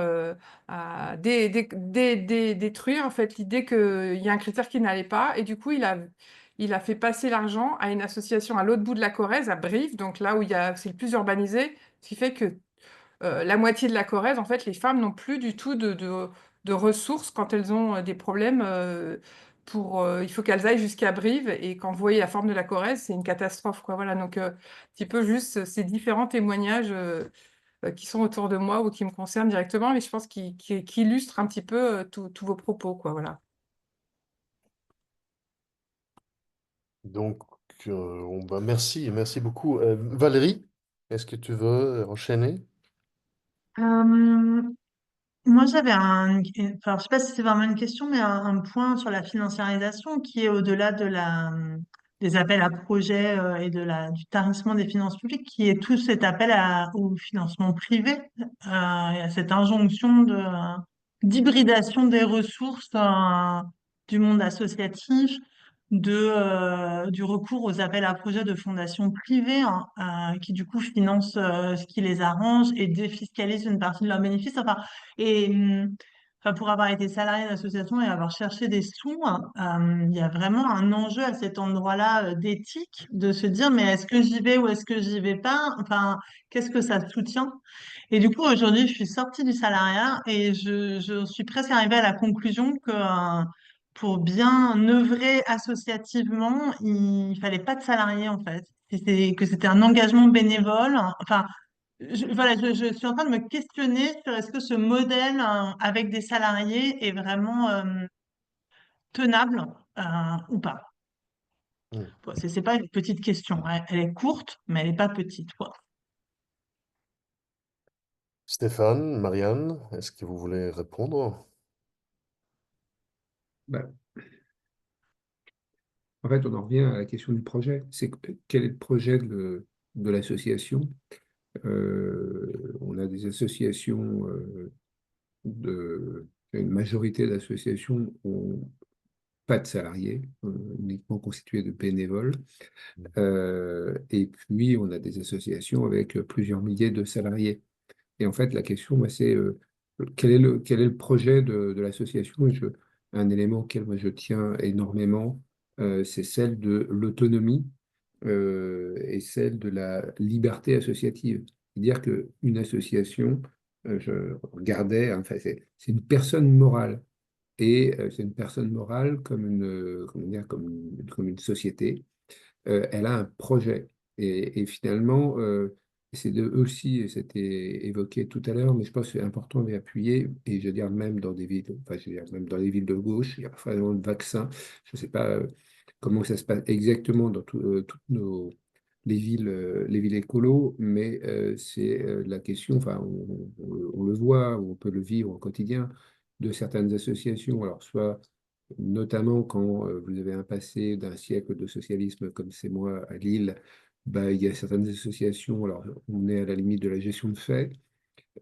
à détruire en fait l'idée qu'il y a un critère qui n'allait pas. Et du coup, il a fait passer l'argent à une association à l'autre bout de la Corrèze, à Brive, donc là où c'est le plus urbanisé, ce qui fait que la moitié de la Corrèze, en fait, les femmes n'ont plus du tout de ressources quand elles ont des problèmes. Il faut qu'elles aillent jusqu'à Brive. Et quand vous voyez la forme de la Corrèze, c'est une catastrophe, quoi. Voilà, donc un petit peu juste ces différents témoignages qui sont autour de moi ou qui me concernent directement, mais je pense qu'ils illustrent un petit peu tous vos propos, quoi. Voilà. Donc, merci beaucoup. Valérie, est-ce que tu veux enchaîner? Euh, Moi, enfin, je sais pas si c'est vraiment une question, mais un point sur la financiarisation qui est au-delà des appels à projets et du tarissement des finances publiques, qui est tout cet appel au financement privé, et à cette injonction d'hybridation des ressources du monde associatif, du recours aux appels à projets de fondations privées hein, qui du coup financent ce qui les arrange et défiscalisent une partie de leurs bénéfices. Enfin, enfin, pour avoir été salarié d'association et avoir cherché des sous, il y a vraiment un enjeu à cet endroit-là d'éthique, de se dire, mais est-ce que j'y vais ou est-ce que j'y vais pas? Enfin, qu'est-ce que ça soutient? Et du coup, aujourd'hui, je suis sortie du salariat et je suis presque arrivée à la conclusion que pour bien œuvrer associativement, il fallait pas de salarié en fait. Que c'était un engagement bénévole. Enfin, voilà, je suis en train de me questionner sur est-ce que ce modèle avec des salariés est vraiment tenable ou pas. Hmm. Bon, c'est pas une petite question, hein. Elle est courte, mais elle n'est pas petite, quoi. Stéphane, Marianne, est-ce que vous voulez répondre? Bah, en fait, on en revient à la question du projet. Quel est le projet de l'association? On a des associations, une majorité d'associations n'ont pas de salariés, uniquement constituées de bénévoles. Et puis, on a des associations avec plusieurs milliers de salariés. Et en fait, la question, moi, c'est quel est le projet de l'association? Un élément auquel moi je tiens énormément, c'est celle de l'autonomie et celle de la liberté associative. C'est-à-dire qu'une association, je regardais, enfin, c'est une personne morale. Et c'est une personne morale comme comment dire, comme une société. Elle a un projet. Et finalement, c'est de aussi, et c'était évoqué tout à l'heure, mais je pense que c'est important d'y appuyer, et je veux dire même dans des villes, enfin je veux dire même dans les villes de gauche, il y a parfois le vaccin, je ne sais pas comment ça se passe exactement dans toutes les villes écolo, mais c'est la question, enfin, on le voit, on peut le vivre au quotidien, de certaines associations. Alors, soit notamment quand vous avez un passé d'un siècle de socialisme comme c'est moi à Lille, bah, il y a certaines associations, alors on est à la limite de la gestion de fait.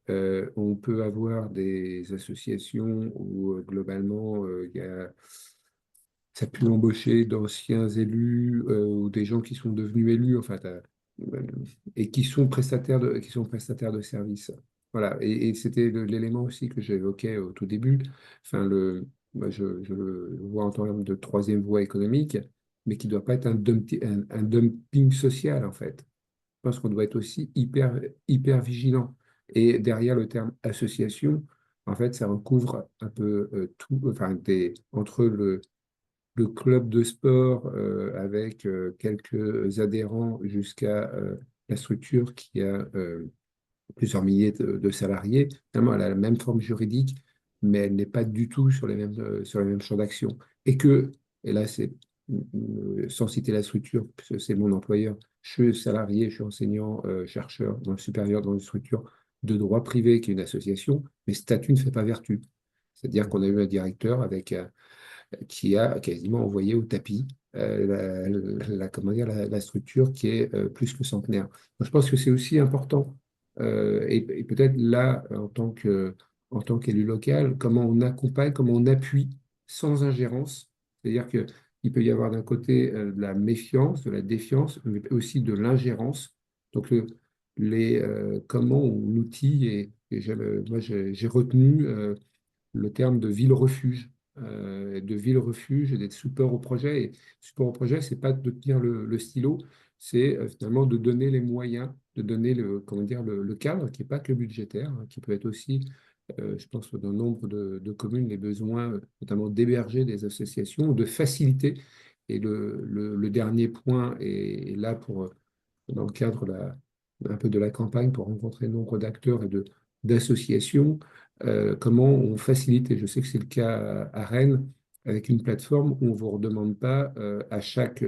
On peut avoir des associations où globalement il y a ça a pu embaucher d'anciens élus ou des gens qui sont devenus élus, enfin, et qui sont prestataires de services. Voilà, et c'était l'élément aussi que j'évoquais au tout début. Enfin, moi, je le vois en termes de troisième voie économique, mais qui ne doit pas être un dumping social, en fait. Je pense qu'on doit être aussi hyper vigilant. Et derrière le terme association, en fait, ça recouvre un peu tout, enfin, entre le club de sport avec quelques adhérents jusqu'à la structure qui a plusieurs milliers de salariés. Finalement, elle a la même forme juridique, mais elle n'est pas du tout sur les mêmes champs d'action. Et là, c'est sans citer la structure, puisque c'est mon employeur, je suis salarié, je suis enseignant, chercheur dans le supérieur dans une structure de droit privé qui est une association, mais statut ne fait pas vertu. C'est-à-dire qu'on a eu un directeur avec qui a quasiment envoyé au tapis comment dire, la structure qui est plus que centenaire. Donc, je pense que c'est aussi important, et peut-être là, en tant qu'élu local, comment on accompagne, comment on appuie sans ingérence. C'est-à-dire qu'il peut y avoir d'un côté de la méfiance, de la défiance, mais aussi de l'ingérence. Donc, comment on outille, moi j'ai retenu le terme de ville-refuge, et d'être support au projet. Et support au projet, c'est pas de tenir le stylo, c'est finalement de donner les moyens, de donner comment dire, le cadre, qui n'est pas que budgétaire, hein, qui peut être aussi, je pense, dans nombre de communes, les besoins, notamment d'héberger des associations, de faciliter. Et le dernier point est là dans le cadre un peu de la campagne pour rencontrer nombre d'acteurs et d'associations, comment on facilite, et je sais que c'est le cas à Rennes, avec une plateforme où on ne vous redemande pas à chaque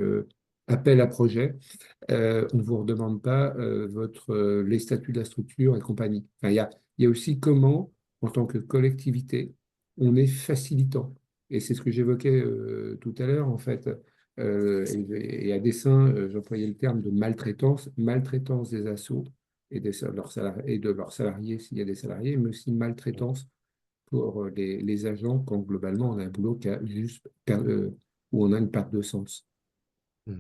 appel à projet, on ne vous redemande pas les statuts de la structure et compagnie. Enfin, il y a aussi comment, en tant que collectivité, on est facilitant. Et c'est ce que j'évoquais tout à l'heure, en fait. Et à dessein, j'employais le terme de maltraitance, maltraitance des assos et de leurs salariés s'il y a des salariés, mais aussi maltraitance pour les agents quand globalement on a un boulot où on a une perte de sens. Mm.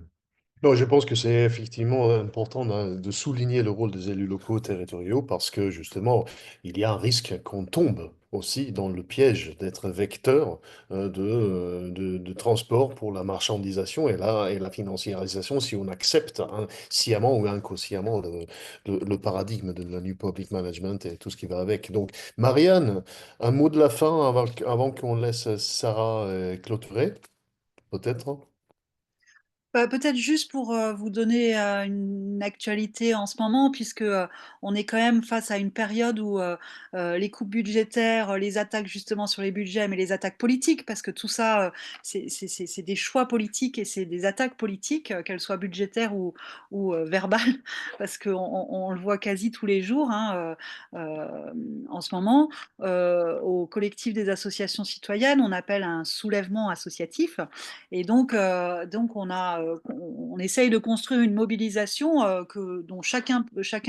Non, je pense que c'est effectivement important de souligner le rôle des élus locaux territoriaux parce que justement, il y a un risque qu'on tombe aussi dans le piège d'être vecteur de transport pour la marchandisation et la financiarisation si on accepte sciemment ou inconsciemment le paradigme de la New Public Management et tout ce qui va avec. Donc, Marianne, un mot de la fin avant qu'on laisse Sarah clôturer, peut-être? Peut-être juste pour vous donner une actualité en ce moment, puisque on est quand même face à une période où les coupes budgétaires, les attaques justement sur les budgets, mais les attaques politiques, parce que tout ça, c'est des choix politiques et c'est des attaques politiques, qu'elles soient budgétaires ou verbales, parce qu'on on le voit quasi tous les jours hein, en ce moment. Au collectif des associations citoyennes, on appelle un soulèvement associatif. Et donc on essaye de construire une mobilisation dont chacun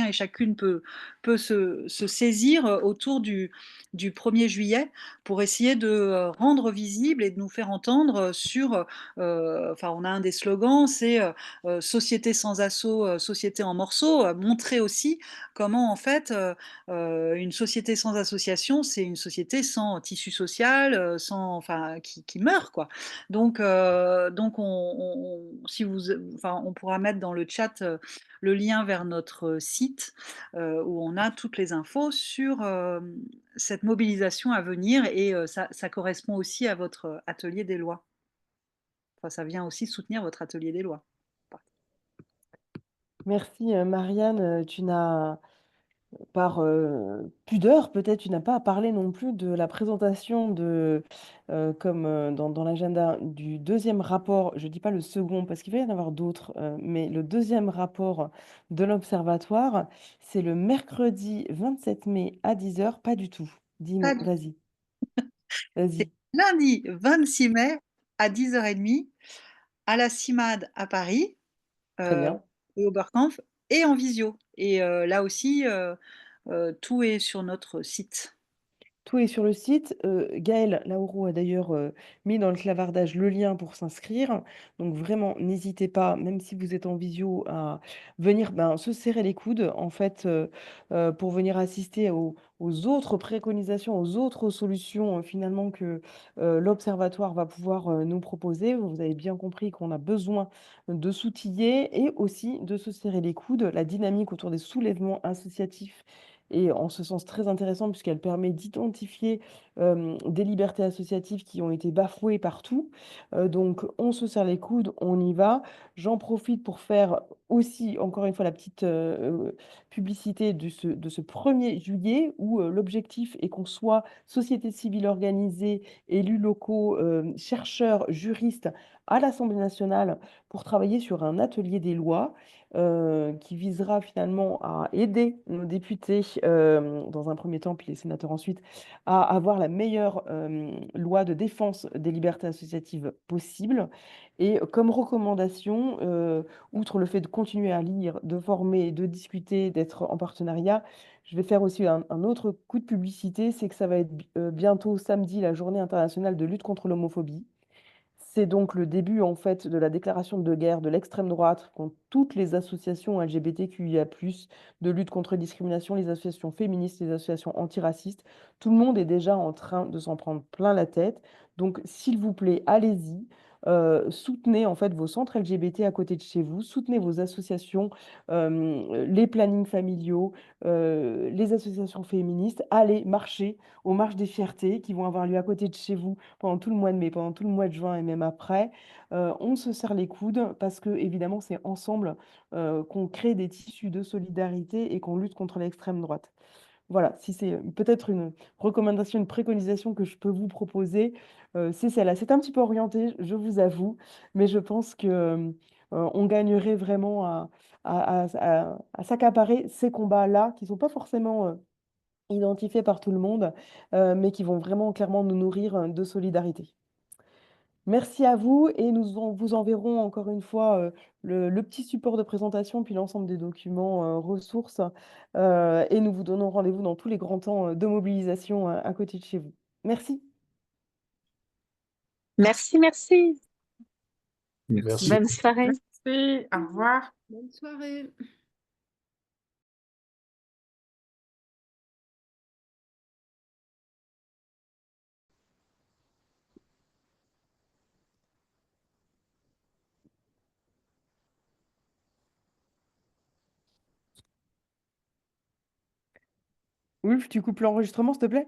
et chacune peut se saisir autour du 1er juillet pour essayer de rendre visible et de nous faire entendre sur, enfin on a un des slogans, c'est société sans assaut, société en morceaux, montrer aussi comment en fait une société sans association, c'est une société sans tissu social, enfin, qui meurt, quoi. Donc si enfin, on pourra mettre dans le chat le lien vers notre site où on a toutes les infos sur cette mobilisation à venir et ça correspond aussi à votre atelier des lois. Enfin, ça vient aussi soutenir votre atelier des lois. Merci Marianne, par pudeur, peut-être tu n'as pas à parler non plus de la présentation comme dans l'agenda du deuxième rapport, je ne dis pas le second parce qu'il va y en avoir d'autres, mais le deuxième rapport de l'Observatoire, c'est le mercredi 27 mai à 10 h, pas du tout. Pas Dis-moi, du- vas-y, C'est vas-y. lundi 26 mai à 10h30 à la CIMAD à Paris, Très euh, bien. et au Oberkampf, et en visio. Et là aussi, tout est sur notre site. Tout est sur le site. Gaël Laouro a d'ailleurs mis dans le clavardage le lien pour s'inscrire. Donc vraiment, n'hésitez pas, même si vous êtes en visio, à venir se serrer les coudes, en fait, pour venir assister aux autres préconisations, aux autres solutions finalement que l'Observatoire va pouvoir nous proposer. Vous avez bien compris qu'on a besoin de s'outiller et aussi de se serrer les coudes. La dynamique autour des soulèvements associatifs et en ce sens très intéressant puisqu'elle permet d'identifier des libertés associatives qui ont été bafouées partout. Donc on se serre les coudes, on y va. J'en profite pour faire aussi, encore une fois, la petite publicité de ce 1er juillet où l'objectif est qu'on soit société civile organisée, élus locaux, chercheurs, juristes à l'Assemblée nationale pour travailler sur un atelier des lois qui visera finalement à aider nos députés, dans un premier temps, puis les sénateurs ensuite, à avoir la meilleure loi de défense des libertés associatives possible. Et comme recommandation, outre le fait de continuer à lire, de former, de discuter, d'être en partenariat, je vais faire aussi un autre coup de publicité, c'est que ça va être bientôt samedi, la journée internationale de lutte contre l'homophobie. C'est donc le début en fait de la déclaration de guerre de l'extrême droite contre toutes les associations LGBTQIA+, de lutte contre les discriminations, les associations féministes, les associations antiracistes. Tout le monde est déjà en train de s'en prendre plein la tête. Donc, s'il vous plaît, allez-y. Soutenez en fait vos centres LGBT à côté de chez vous, soutenez vos associations, les plannings familiaux, les associations féministes, allez marcher aux marches des fiertés qui vont avoir lieu à côté de chez vous pendant tout le mois de mai, pendant tout le mois de juin et même après. On se serre les coudes parce que, évidemment, c'est ensemble qu'on crée des tissus de solidarité et qu'on lutte contre l'extrême droite. Voilà, si c'est peut-être une recommandation, une préconisation que je peux vous proposer, c'est celle-là. C'est un petit peu orienté, je vous avoue, mais je pense que on gagnerait vraiment à s'accaparer ces combats-là qui ne sont pas forcément identifiés par tout le monde, mais qui vont vraiment clairement nous nourrir de solidarité. Merci à vous et vous enverrons encore une fois le petit support de présentation puis l'ensemble des documents ressources et nous vous donnons rendez-vous dans tous les grands temps de mobilisation à côté de chez vous. Merci. Merci, merci. Merci. Merci. Bonne soirée. Merci, au revoir. Bonne soirée. Wolf, tu coupes l'enregistrement, s'il te plaît?